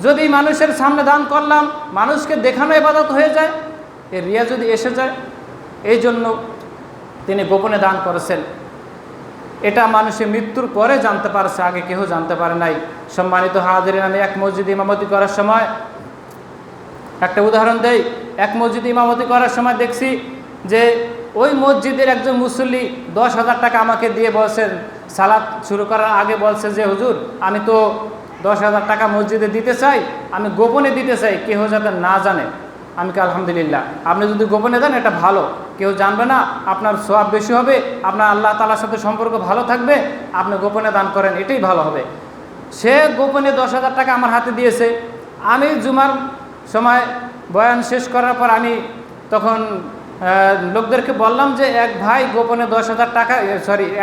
যদি মানুষের সামনে দান করলাম, মানুষকে দেখানো ইবাদত হয়ে যায়, এই রিয়া যদি এসে যায়, এই জন্য তিনি গোপনে দান করেছেন। এটা মানুষের মৃত্যুর পরে জানতে পারছে, আগে কেউ জানতে পারে নাই। সম্মানিত হাজিরিন, আমি এক মসজিদে ইমামতি করার সময় একটা উদাহরণ দেই। এক মসজিদে ইমামতি করার সময় দেখছি যে ওই মসজিদের একজন মুসল্লি 10,000 টাকা আমাকে দিয়ে বলছেন, সালাত শুরু করার আগে বলছে যে হুজুর আমি তো 10,000 টাকা মসজিদে দিতে চাই, আমি গোপনে দিতে চাই, কেউ যাতে না জানে। আমি কি আলহামদুলিল্লাহ, আপনি যদি গোপনে দেন এটা ভালো, কেউ জানবে না, আপনার সওয়াব বেশি হবে, আপনার আল্লাহ তাআলার সাথে সম্পর্ক ভালো থাকবে, আপনি গোপনে দান করেন, এটাই ভালো হবে। সে গোপনে 10,000 টাকা আমার হাতে দিয়েছে। আমি জুমার সময় বয়ান শেষ করার পর আমি তখন লোকদেরকে বললাম যে এক ভাই গোপনে 10,000 টাকা,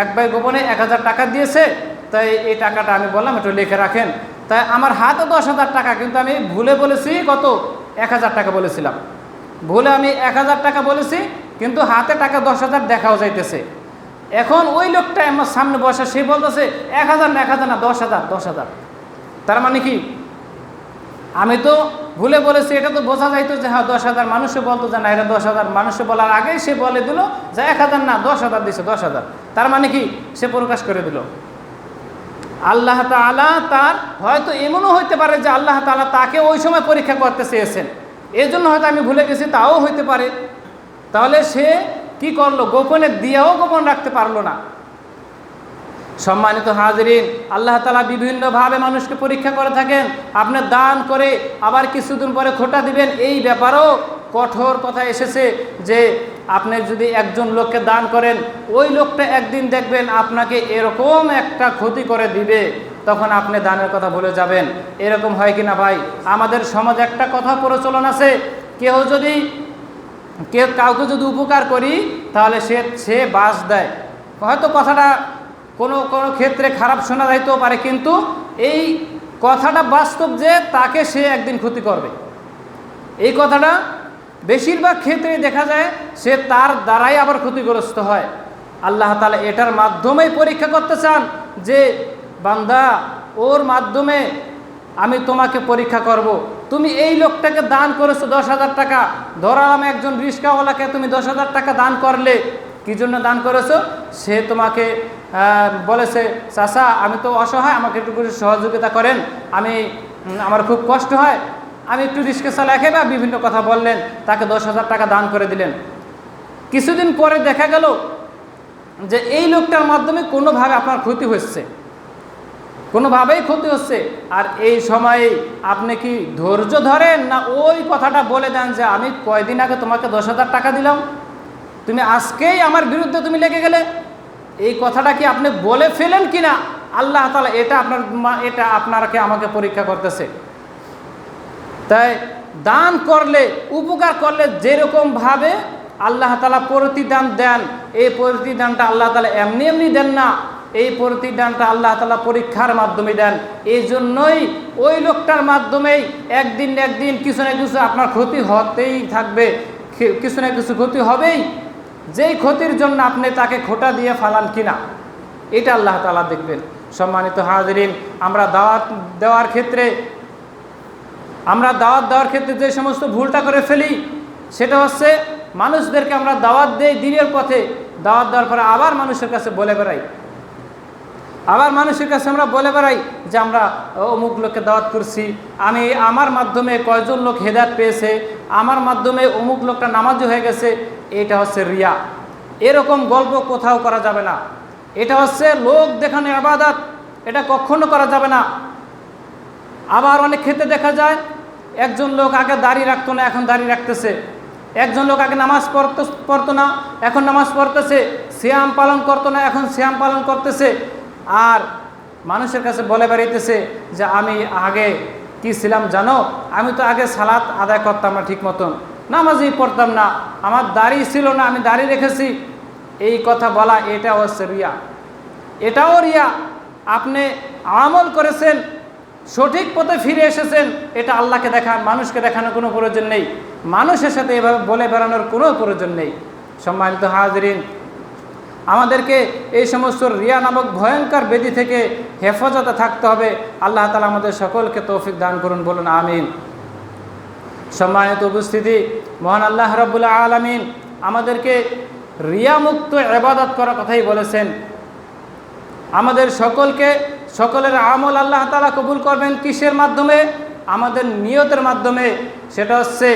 এক ভাই গোপনে 1,000 টাকা দিয়েছে, তাই এই টাকাটা আমি বললাম একটু লিখে রাখেন। তাই আমার হাতে 10,000 টাকা, কিন্তু আমি ভুলে বলেছি কত, 1,000 টাকা বলেছিলাম। ভুলে আমি 1,000 টাকা বলেছি, কিন্তু হাতে টাকা 10,000 দেখাও যাইতেছে। এখন ওই লোকটা আমার সামনে বসে, সে বলতেছে 1,000 না 1,000 না 10,000 10,000। তার মানে কি, আমি তো ভুলে বলেছি, এটা তো বোঝা যাইতো যে হ্যাঁ 10,000, মানুষে বলতো যে না এটা 10,000, মানুষে বলার আগেই সে বলে দিল যে 1,000 না 10,000 দিছে 10,000। তার মানে কি, সে প্রকাশ করে দিল। আল্লাহ তাআলা তার হয়তো এমনও হইতে পারে যে আল্লাহ তাআলা তাকে ওই সময় পরীক্ষা করতে চেয়েছেন, এই জন্য হয়তো আমি ভুলে গেছি, তাও হইতে পারে। তাহলে সে কি করলো, গোপনে দিয়েও গোপন রাখতে পারলো না। সম্মানিত হাজিরিন, আল্লাহ তাআলা বিভিন্নভাবে মানুষকে পরীক্ষা করে থাকেন। আপনি দান করে আবার কিছুদিন পরে খোটা দিবেন, এই ব্যাপারেও কঠোর কথা এসেছে যে আপনি যদি একজন লোককে দান করেন, ওই লোকটা একদিন দেখবেন আপনাকে এরকম একটা ক্ষতি করে দিবে, তখন আপনি দানের কথা ভুলে যাবেন। এরকম হয় কিনা ভাই? আমাদের সমাজে একটা কথা প্রচলন আছে, কাউকে যদি উপকার করি তাহলে সে বাস দেয়। হয়তো কথাটা কোনো কোনো ক্ষেত্রে খারাপ শোনা যাইতেও পারে, কিন্তু এই কথাটা বাস্তব যে তাকে সে একদিন ক্ষতি করবে। এই কথাটা বেশিরভাগ ক্ষেত্রে দেখা যায় সে তার দ্বারাই আবার ক্ষতিগ্রস্ত হয়। আল্লাহ তাআলা এটার মাধ্যমেই পরীক্ষা করতে চান যে বান্দা, ওর মাধ্যমে আমি তোমাকে পরীক্ষা করব। তুমি এই লোকটাকে দান করেছো 10,000 টাকা, ধরালাম একজন রিস্কাওয়ালাকে তুমি 10,000 টাকা দান করলে, কি জন্য দান করেছো? সে তোমাকে বলেছে চাচা আমি তো অসহায়, আমাকে একটু করে সহযোগিতা করেন, আমার খুব কষ্ট হয়, আমি একটু রিস্কে চালাই বা বিভিন্ন কথা বললেন, তাকে 10,000 টাকা দান করে দিলেন। কিছুদিন পরে দেখা গেল যে এই লোকটার মাধ্যমে কোনোভাবে আপনার ক্ষতি হচ্ছে, কোনোভাবেই ক্ষতি হচ্ছে। আর এই সময়ে আপনি কি ধৈর্য ধরেন, না ওই কথাটা বলে দেন যে আমি কয়দিন আগে তোমাকে 10,000 টাকা দিলাম, তুমি আজকেই আমার বিরুদ্ধে তুমি লেগে গেলে? এই কথাটা কি আপনি বলে ফেলেন কিনা? আল্লাহ তাআলা এটা আপনাকে আমাকে পরীক্ষা করতেছে। তাই দান করলে, উপকার করলে যেরকমভাবে আল্লাহ তাআলা প্রতিদান দেন, এই প্রতিদানটা আল্লাহ তাআলা এমনি এমনি দেন না, এই প্রতিদানটা আল্লাহ তাআলা পরীক্ষার মাধ্যমে দেন। এই জন্যই ওই লোকটার মাধ্যমেই একদিন না একদিন কিছু না কিছু আপনার ক্ষতি হতেই থাকবে, কিছু না কিছু ক্ষতি হবেই। যেই ক্ষতির জন্য আপনি তাকে খোটা দিয়ে ফালান কিনা, এটা আল্লাহ তাআলা দেখবেন। সম্মানিত হাজিরিন, আমরা দাওয়াত দেওয়ার ক্ষেত্রে যে সমস্ত ভুলটা করে ফেলি, সেটা হচ্ছে মানুষদেরকে আমরা দাওয়াত দেই দ্বীনের পথে, দাওয়াত দেওয়ার পরে আবার মানুষের কাছে বলে বেড়াই, আমরা বলে বেড়াই যে আমরা অমুক লোককে দাওয়াত করছি, আমার মাধ্যমে কয়জন লোক হেদায়েত পেয়েছে, আমার মাধ্যমে অমুক লোকটা নামাজি হয়ে গেছে। এটা হচ্ছে রিয়া। এরকম গল্প কোথাও করা যাবে না। এটা হচ্ছে লোক দেখানো ইবাদত, এটা কখনো করা যাবে না। আবার অনেক ক্ষেত্রে দেখা যায় একজন লোক আগে দাড়ি রাখতো না, এখন দাড়ি রাখতেছে। একজন লোক আগে নামাজ পড়তো না, এখন নামাজ পড়তেছে। সিয়াম পালন করতো না, এখন সিয়াম পালন করতেছে। আর মানুষের কাছে বলে বেড়াইতেছে যে আমি আগে কি ছিলাম জানো, আমি তো আগে সালাত আদায় করতাম না ঠিক মতন, নামাজই পড়তাম না, আমার দাড়ি ছিল না, আমি দাড়ি রেখেছি। এই কথা বলা, এটা হচ্ছে রিয়া। এটাও রিয়া। আপনি আমল করেছেন, সঠিক পথে ফিরে এসেছেন, এটা আল্লাহকে দেখান, মানুষকে দেখানোর কোনো প্রয়োজন নেই, মানুষের সাথে এভাবে বলে বেড়ানোর কোনো প্রয়োজন নেই। সম্মানিত হাজিরিন, আমাদেরকে এই সমস্ত রিয়া নামক ভয়ঙ্কর ব্যাধি থেকে হেফাজতে থাকতে হবে। আল্লাহ তাআলা আমাদের সকলকে তৌফিক দান করুন, বলুন আমিন। সম্মানিত উপস্থিতি, মহান আল্লাহ রাব্বুল আলামিন আমাদেরকে রিয়া মুক্ত ইবাদত করার কথাই বলেছেন। আমাদের সকলের আমল আল্লাহ তাআলা কবুল করবেন কিসের মাধ্যমে? আমাদের নিয়তের মাধ্যমে। সেটা হচ্ছে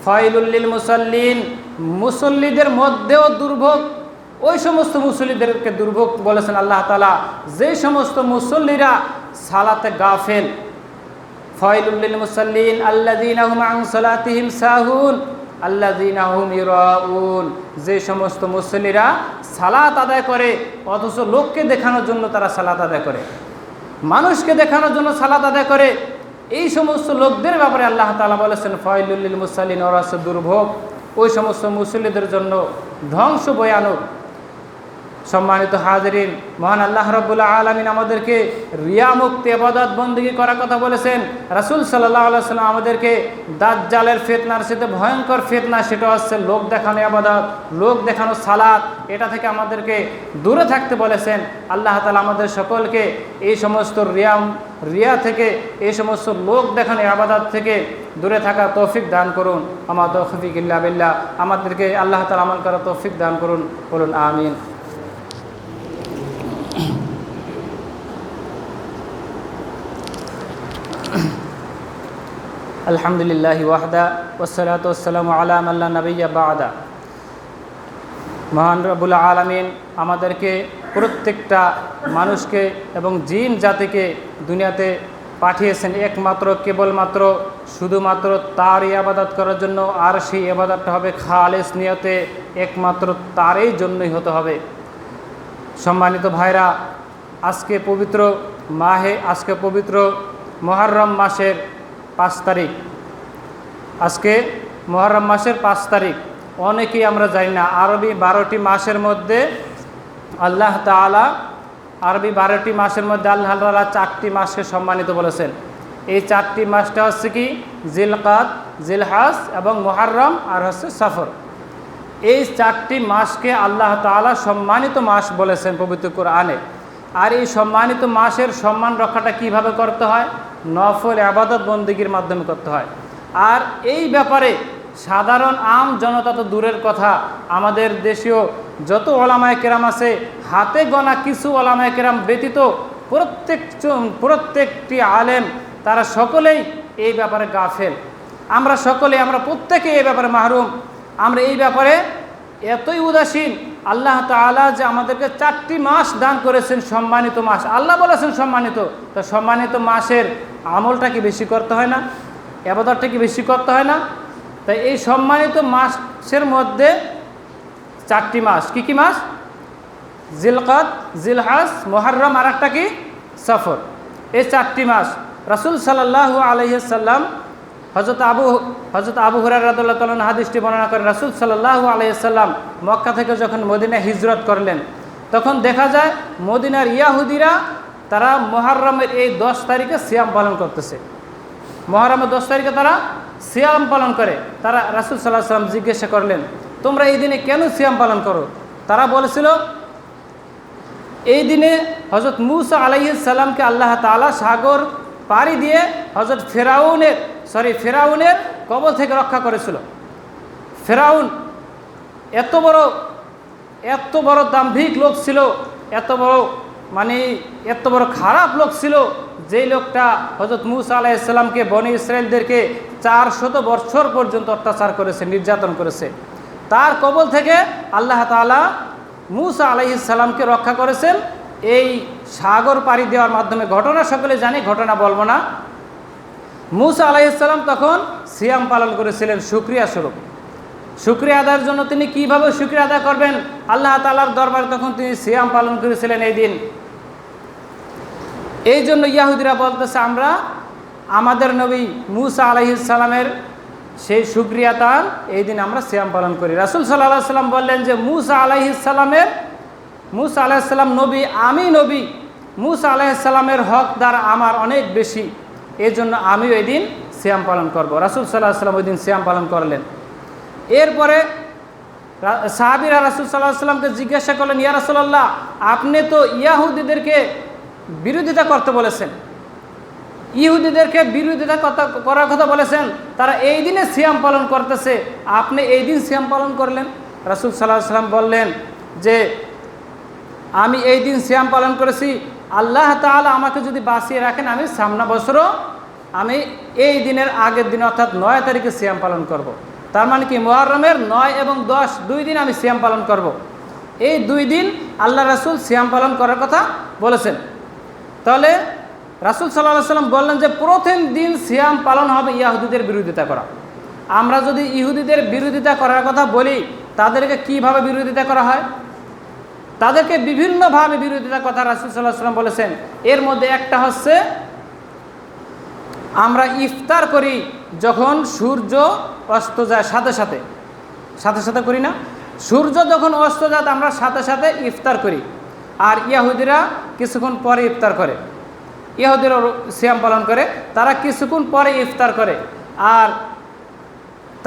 ফাইলুল লিল মুসাল্লিন, মুসল্লিদের মধ্যেও দুর্ভোগ, ওই সমস্ত মুসল্লিদেরকে দুর্ভোগ বলেছেন আল্লাহ তাআলা যে সমস্ত মুসল্লিরা সালাতে গাফেল। ফাইলুল লিল মুসাল্লিন আল্লাযীনা হুম আন সালাতিহিম সাহুন আল্লাযীনা হুম ইরাউন, যে সমস্ত মুসল্লিরা সালাত আদায় করে অথচ লোককে দেখানোর জন্য তারা সালাত আদায় করে, মানুষকে দেখানোর জন্য সালাত আদায় করে, এই সমস্ত লোকদের ব্যাপারে আল্লাহ তাআলা বলেছেন ফাইলুল লিল মুসাল্লিন, ওরা হচ্ছে দুর্ভোগ, ওই সমস্ত মুসল্লিদের জন্য ধ্বংস ভয়ানক। সম্মানিত হাজিরিন, মহান আল্লাহ রাব্বুল আলামিন আমাদেরকে রিয়া মুক্ত ইবাদত বন্দেগী করার কথা বলেছেন। রাসূল সাল্লাল্লাহু আলাইহি ওয়াসাল্লাম আমাদেরকে দাজ্জালের ফিতনার সাথে ভয়ঙ্কর ফিতনা, সেটা হচ্ছে লোক দেখানো ইবাদত, লোক দেখানো সালাত, এটা থেকে আমাদেরকে দূরে থাকতে বলেছেন। আল্লাহ তাআলা আমাদের সকলকে এই সমস্ত রিয়া থেকে, এই সমস্ত লোক দেখানো ইবাদত থেকে দূরে থাকার তৌফিক দান করুন। আমা তৌফিক ইল্লা বিল্লাহ, আমাদেরকে আল্লাহ তাআলা আমল করার তৌফিক দান করুন, বলুন আমিন। আলহামদুলিল্লাহি ওয়াহদা ওয়াসসালাতু ওয়াসসালামু আলা মান লা নাবিয়্যা বা'দা। মহান রব্বুল আলামিন আমাদেরকে প্রত্যেকটা মানুষকে এবং জিন জাতিকে দুনিয়াতে পাঠিয়েছেন একমাত্র কেবলমাত্র শুধুমাত্র তার ইবাদত করার জন্য, আর সেই ইবাদতটা হবে খালেস নিয়তে, একমাত্র তারই জন্যই হতে হবে। সম্মানিত ভাইরা, আজকে পবিত্র মুহররম মাসের 5 তারিখ। আজকে মুহররম মাসের 5 তারিখ। অনেকেই আমরা জানি না আরবি 12টি মাসের মধ্যে আল্লাহ তাআলা 4টি মাসকে সম্মানিত বলেছেন। এই 4টি মাসটা হচ্ছে কি? জিলকাদ, জিলহজ এবং মুহররম আর হচ্ছে সফর। এই 4টি মাসকে আল্লাহ তাআলা সম্মানিত মাস বলেছেন পবিত্র কোরআনে। আর এই সম্মানিত মাসের সম্মান রক্ষাটা কিভাবে করতে হয়? নফল ইবাদত বন্দেগীর মাধ্যমে করতে হয়। আর এই ব্যাপারে সাধারণ আম জনতা তো দূরের কথা, আমাদের দেশীয় যত ওলামায়ে কেরাম আছে, হাতে গোনা কিছু ওলামায়ে কেরাম ব্যতীত প্রত্যেকটি আলেম তারা সকলেই এই ব্যাপারে গাফেল। আমরা প্রত্যেকে এই ব্যাপারে মাহরুম। আমরা এই ব্যাপারে এতই উদাসীন। আল্লাহ তাআলা যে আমাদেরকে 4টি মাস দান করেছেন, সম্মানিত মাস, আল্লাহ বলেছেন সম্মানিত, তো সম্মানিত মাসের আমলটা কি বেশি করতে হয় না? ইবাদতটা কি বেশি করতে হয় না? তাই এই সম্মানিত মাসের মধ্যে 4টি মাস, কি মাস? জিলকাদ, জিলহজ, মুহররম আর একটা কি? সফর। এই 4টি মাস রাসূল সাল্লাল্লাহু আলাইহি ওয়াসাল্লাম হযরত আবু হুরায়রা রাদিয়াল্লাহু তাআলা হাদিসটি বর্ণনা করেন। রাসূল সাল্লাল্লাহু আলাইহি ওয়াসাল্লাম মক্কা থেকে যখন মদিনায় হিজরত করলেন, তখন দেখা যায় মদিনার ইহুদিরা তারা মুহররমের এই 10 তারিখে সিয়াম পালন করতেছে। মুহররমের 10 তারিখে তারা সিয়াম পালন করে। তারা রাসূল সাল্লাল্লাহু আলাইহি ওয়াসাল্লাম জিজ্ঞাসা করলেন, তোমরা এই দিনে কেন সিয়াম পালন করো? তারা বলেছিল, এই দিনে হযরত মূসা আলাইহিস সালামকে আল্লাহ তাআলা সাগর পাড়ি দিয়ে হযরত ফেরাউনের কবল থেকে রক্ষা করেছিল। ফেরাউন এত বড় দাম্ভিক লোক ছিল, এত বড় খারাপ লোক ছিল, যেই লোকটা হযরত মূসা আলাইহিস সালামকে, বনি ইসরাইলদেরকে 400 বছর পর্যন্ত অত্যাচার করেছে, নির্যাতন করেছে। তার কবল থেকে আল্লাহ তাআলা মূসা আলাইহিস সালামকে রক্ষা করেছেন এই সাগর পাড়ি দেওয়ার মাধ্যমে। ঘটনা সকলে জানি, ঘটনা বলবো না। মূসা আলাইহিস সালাম তখন সিয়াম পালন করেছিলেন শুকরিয়া স্বরূপ। শুকরিয়া আদায়ের জন্য তিনি কিভাবে শুকরিয়া আদায় করবেন? আল্লাহ তাআলার দরবারে তখন তিনি সিয়াম পালন করেছিলেন এই দিন। এই জন্য ইহুদিরা বলতেছে, আমরা আমাদের নবী মূসা আলাইহিস সালামের সেই শুকরিয়া তার এই দিন আমরা সিয়াম পালন করি। রাসূল সাল্লাল্লাহু আলাইহি সাল্লাম বললেন যে মূসা আলাইহিস সালাম নবী, আমি নবী, মূসা আলাইহিস সালামের হকদার আমার অনেক বেশি, এই জন্য আমিও এই দিন সিয়াম পালন করব। রাসূল সাল্লাল্লাহু আলাইহি সাল্লাম ওই দিন সিয়াম পালন করলেন। এরপরে সাহাবীরা রাসূল সাল্লাল্লাহু আলাইহি সাল্লামকে জিজ্ঞাসা করলেন, ইয়া রাসূলুল্লাহ, আপনি তো ইহুদিদেরকে বিরোধিতা করতে বলেছেন, ইহুদিদেরকে বিরোধিতা করার কথা বলেছেন, তারা এই দিনে সিয়াম পালন করতেছে, আপনি এই দিন সিয়াম পালন করলেন। রাসূল সাল্লাল্লাহু আলাইহি সাল্লাম বললেন যে আমি এই দিন সিয়াম পালন করেছি, আল্লাহ তাআলা আমাকে যদি বাঁচিয়ে রাখেন আমি সামনে বছরও আমি এই দিনের আগের দিন অর্থাৎ 9 তারিখে সিয়াম পালন করব। তার মানে কি মুহররমের 9 এবং 10 2 দিন আমি সিয়াম পালন করব। এই 2 দিন আল্লাহ রাসূল সিয়াম পালন করার কথা বলেছেন। তাহলে রাসূল সাল্লাল্লাহু আলাইহি সাল্লাম বললেন যে প্রথম দিন সিয়াম পালন হবে ইহুদিদের বিরোধিতা করা। আমরা যদি ইহুদিদের বিরোধিতা করার কথা বলি, তাদেরকে কিভাবে বিরোধিতা করা হয়? তাদেরকে বিভিন্নভাবে বিরোধিতা কথা রাসূল সাল্লাল্লাহু আলাইহি সাল্লাম বলেছেন। এর মধ্যে একটা হচ্ছে আমরা ইফতার করি যখন সূর্য অস্ত যায় সাথে সাথে করি না? সূর্য যখন অস্ত যায় আমরা সাথে সাথে ইফতার করি। আর ইহুদিরা কিছুক্ষণ পরে ইফতার করে। ইহুদিরা সিয়াম পালন করে, তারা কিছুক্ষণ পরে ইফতার করে। আর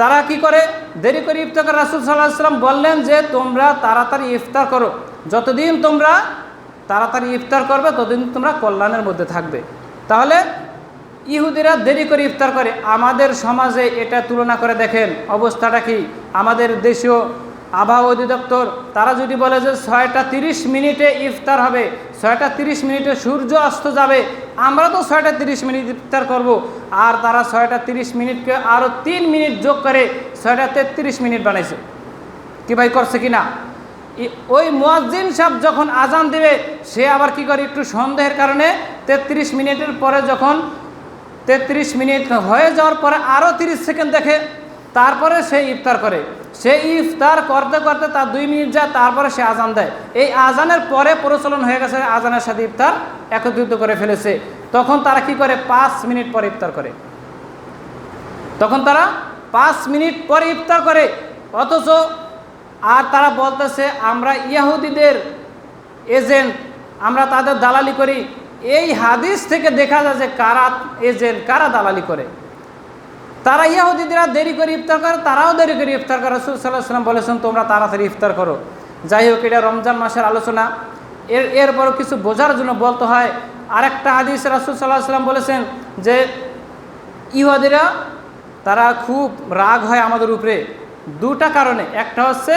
তারা কি করে? দেরি করে ইফতার করে। রাসূল সাল্লাল্লাহু আলাইহি সাল্লাম বললেন যে তোমরা তাড়াতাড়ি ইফতার করো, যতদিন তোমরা তাড়াতাড়ি ইফতার করবে ততদিন তোমরা কল্যাণের মধ্যে থাকবে। তাহলে ইহুদিরা দেরি করে ইফতার করে। আমাদের সমাজে এটা তুলনা করে দেখেন অবস্থাটা কি। আমাদের দেশীয় আবহাওয়া অধিদপ্তর তারা যদি বলে যে 6টা 30 মিনিটে ইফতার হবে, 6টা 30 মিনিটে সূর্য অস্ত যাবে, আমরা তো 6টা 30 মিনিট ইফতার করব। আর তারা 6টা 30 মিনিটকে আরও 3 মিনিট যোগ করে 6টা 33 মিনিট বানাইছে। কি ভাই করছে কি না? ওই মুয়াজ্জিন সাহেব যখন আজান দেবে সে আবার কি করে, একটু সন্দেহের কারণে 33 মিনিটের পরে যখন 33 মিনিট হয়ে যাওয়ার পরে আরও 30 সেকেন্ড দেখে, তারপরে সে ইফতার করে। সে ইফতার করতে করতে তার 2 মিনিট যায়, তারপরে সে আজান দেয়। এই আজানের পরে প্রচলন হয়ে গেছে আজানের সাথে ইফতার একত্রিত করে ফেলেছে। তখন তারা কি করে? 5 মিনিট পরে ইফতার করে। তখন তারা 5 মিনিট পরে ইফতার করে। অথচ আর তারা বলতেছে আমরা ইহুদিদের এজেন্ট, আমরা তাদের দালালি করি। এই হাদিস থেকে দেখা যায় যে কারা এজেন্ট, কারা দালালি করে। তারা ইহুদিরা দেরি করে ইফতার করে, তারাও দেরি করে ইফতার করে। রাসূল সাল্লাল্লাহু আলাইহি ওয়াসাল্লাম বলেছেন তোমরা তাড়াতাড়ি ইফতার করো। যাই হোক, এটা রমজান মাসের আলোচনা। এরপরও কিছু বোঝার জন্য বলতে হয়। আরেকটা হাদিস রাসূল সাল্লাল্লাহু আলাইহি ওয়াসাল্লাম বলেছেন যে ইহুদিরা তারা খুব রাগ হয় আমাদের উপরে 2টা কারণে। একটা হচ্ছে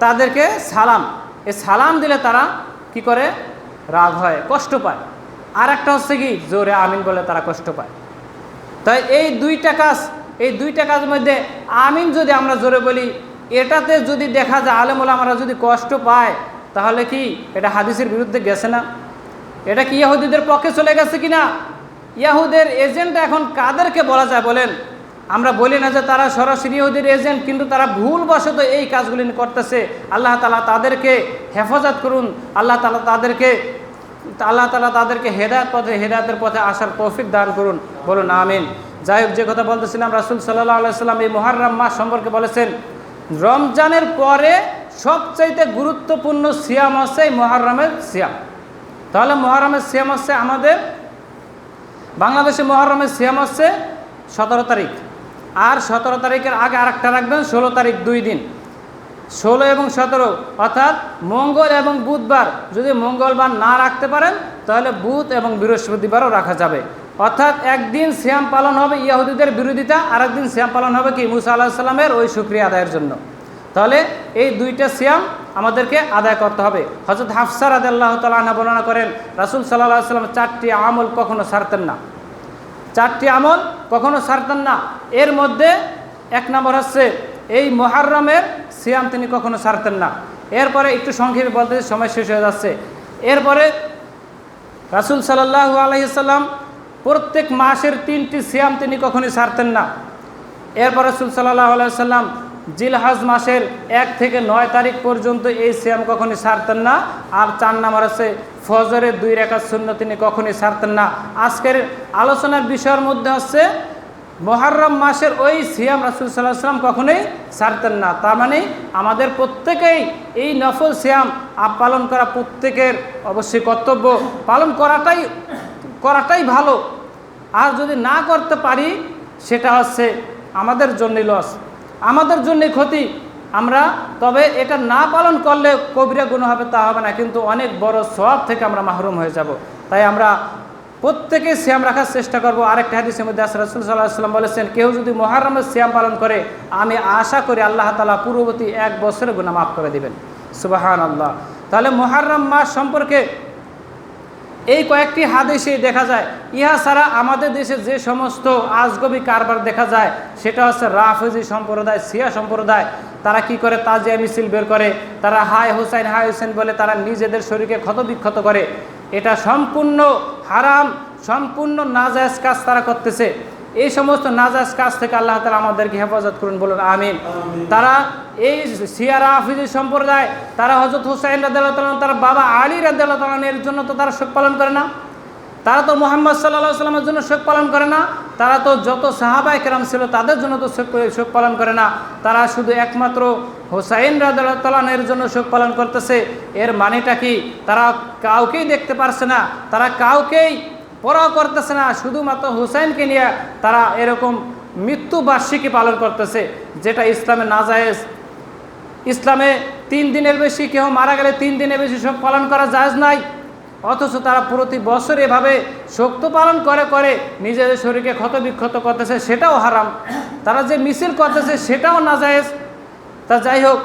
তাদেরকে সালাম, এই সালাম দিলে তারা কি করে? রাগ হয়, কষ্ট পায়। আর একটা হচ্ছে কি জোরে আমিন বলে তারা কষ্ট পায়। তাই এই 2টা কাজ, এই 2টা কাজের মধ্যে আমিন যদি আমরা জোরে বলি, এটাতে যদি দেখা যায় আলেম ওলামারা যদি কষ্ট পায়, তাহলে কি এটা হাদিসের বিরুদ্ধে গেছে না? এটা কি ইহুদিদের পক্ষে চলে গেছে কিনা? ইহুদের এজেন্ট এখন কাদেরকে বলা যায় বলেন? আমরা বলি না যে তারা সরাসরি ইহুদের এজেন্ট, কিন্তু তারা ভুলবশত এই কাজগুলি করতেছে। আল্লাহ তাআলা তাদেরকে হেফাজত করুন। আল্লাহ তাআলা তাদেরকে হেদায়েতের পথে আসার তৌফিক দান করুন। বলুন আমিন। যাই হোক, যে কথা বলতেছিলাম, রাসূল সাল্লাল্লাহু আলাইহি সাল্লাম এই মুহররম মাস সম্পর্কে বলেছেন রমজানের পরে সবচাইতে গুরুত্বপূর্ণ সিয়াম হচ্ছে এই মুহররমের সিয়াম। তাহলে মুহররমের সিয়াম হচ্ছে আমাদের বাংলাদেশে মুহররমের সিয়াম হচ্ছে 17 তারিখ। আর 17 তারিখের আগে আরেকটা রাখবেন 16 তারিখ, 2 দিন 16 এবং 17, অর্থাৎ মঙ্গল এবং বুধবার। যদি মঙ্গলবার না রাখতে পারেন তাহলে বুধ এবং বৃহস্পতিবারও রাখা যাবে। অর্থাৎ একদিন সিয়াম পালন হবে ইহুদিদের বিরোধিতা, আর একদিন সিয়াম পালন হবে কি মুসা আলাইহিস সালামের ওই শুকরিয়া আদায়ের জন্য। তাহলে এই 2টা সিয়াম আমাদেরকে আদায় করতে হবে। হযরত হাফসা রাদিয়াল্লাহু তাআলা আনহা বর্ণনা করেন রাসূল সাল্লাল্লাহু আলাইহি ওয়াসাল্লাম 4টি আমল কখনো ছাড়তেন না। 4টি আমল কখনো ছাড়তেন না। এর মধ্যে 1 নম্বর হচ্ছে এই মুহররমের সিয়াম তিনি কখনো ছাড়তেন না। এরপরে একটু সংক্ষেপে বলতে সময় শেষ হয়ে যাচ্ছে। এরপরে রাসূল সাল্লাল্লাহু আলাইহি ওয়াসাল্লাম প্রত্যেক মাসের 3টি সিয়াম তিনি কখনোই ছাড়তেন না। এরপর রাসূল সাল্লাল্লাহু আলাইহি ওয়াসাল্লাম জিলহজ মাসের 1 থেকে 9 তারিখ পর্যন্ত এই সিয়াম কখনোই ছাড়তেন না। আর 4 নম্বর আছে ফজরের 2 রাকাত সুন্নাত তিনি কখনোই ছাড়তেন না। আজকের আলোচনার বিষয়ের মধ্যে হচ্ছে মুহররম মাসের ওই সিয়াম রাসূল সাল্লাল্লাহু আলাইহি ওয়াসাল্লাম কখনোই ছাড়তেন না। তার মানে আমাদের প্রত্যেকেই এই নফল সিয়াম পালন করা প্রত্যেকের অবশ্যই কর্তব্য। পালন করাটাই ভালো। আর যদি না করতে পারি সেটা হচ্ছে আমাদের জন্যই লস, আমাদের জন্যই ক্ষতি। আমরা তবে এটা না পালন করলে কবিরা গুনাহ হবে তা হবে না, কিন্তু অনেক বড় সওয়াব থেকে আমরা মাহরুম হয়ে যাব। তাই আমরা প্রত্যেকে সিয়াম রাখার চেষ্টা করব। আরেকটা হাদিসের মধ্যে রাসূল সাল্লাল্লাহু আলাইহি ওয়াসাল্লাম বলেছেন কেউ যদি মুহররমের সিয়াম পালন করে আমি আশা করি আল্লাহ তাআলা পূর্ববর্তী 1 বছরের গুনাহ মাফ করে দিবেন। সুবহানাল্লাহ। তাহলে মুহররম মাস সম্পর্কে এই কয়েকটি হাদিসে দেখা যায়। ইহা ছাড়া আমাদের দেশে যে সমস্ত আজগবি কারবার দেখা যায় সেটা হচ্ছে রাফেজি সম্প্রদায়, শিয়া সম্প্রদায়। তারা কি করে, তাজিয়া মিছিল বের করে, তারা হাই হুসাইন বলে তারা নিজেদের শরীরকে ক্ষতবিক্ষত করে। এটা সম্পূর্ণ হারাম, সম্পূর্ণ নাজায়েজ কাজ তারা করতেছে। এই সমস্ত নাজায়েজ কাজ থেকে আল্লাহ তাআলা আমাদেরকে হেফাজত করুন, বলুন আমিন। তারা এই শিয়া রাফেজি সম্প্রদায়, তারা হযরত হুসাইন রাদিয়াল্লাহু তাআলা, তার বাবা আলী রাদিয়াল্লাহু তাআলা এর জন্য তো তারা শোক পালন করে না। তারা তো মুহাম্মদ সাল্লাল্লাহু আলাইহি ওয়াসাল্লামের জন্য শোক পালন করে না। তারা তো যত সাহাবায়ে কেরাম ছিল তাদের জন্য তো শোক পালন করে না। তারা শুধু একমাত্র হুসাইন রাদিয়াল্লাহু তাআলা এর জন্য শোক পালন করতেছে। এর মানেটা কি? তারা কাউকেই দেখতে পারছে না, তারা কাউকেই পরোয়া করতেছে না, শুধুমাত্র হুসাইনকে নিয়ে তারা এরকম মৃত্যুবার্ষিকী পালন করতেছে, যেটা ইসলামে নাজায়েজ। ইসলামে 3 দিনের বেশি, কেউ মারা গেলে 3 দিনের বেশি শোক পালন করা জায়েজ নাই। অথচ তারা প্রতি বছর এভাবে শোক তো পালন করে করে নিজেদের শরীরকে ক্ষতবিক্ষত করতেছে, সেটাও হারাম। তারা যে মিছিল করতেছে সেটাও নাজায়েজ। তা যাই হোক,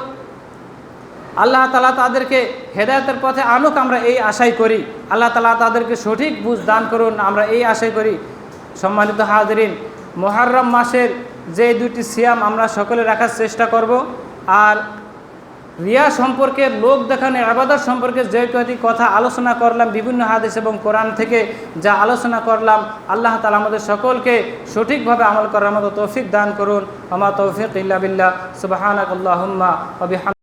আল্লাহ তাআলা তাদেরকে হেদায়েতের পথে আনুক, আমরা এই আশাই করি। আল্লাহ তাআলা তাদেরকে সঠিক বুঝ দান করুন, আমরা এই আশাই করি। সম্মানিত হাজিরিন, মুহররম মাসের যে 2টি সিয়াম আমরা সকলে রাখার চেষ্টা করব। আর রিয়া সম্পর্কে, লোক দেখানো ইবাদত সম্পর্কে যে কয়টি কথা আলোচনা করলাম বিভিন্ন হাদিস এবং কোরআন থেকে যা আলোচনা করলাম, আল্লাহ তাআলা আমাদের সকলকে সঠিকভাবে আমল করার মতো তৌফিক দান করুন। আমা তৌফিক ইল্লা বিল্লাহ। সুবহানাকাল্লাহুম্মা ওয়া বিহামদিকা।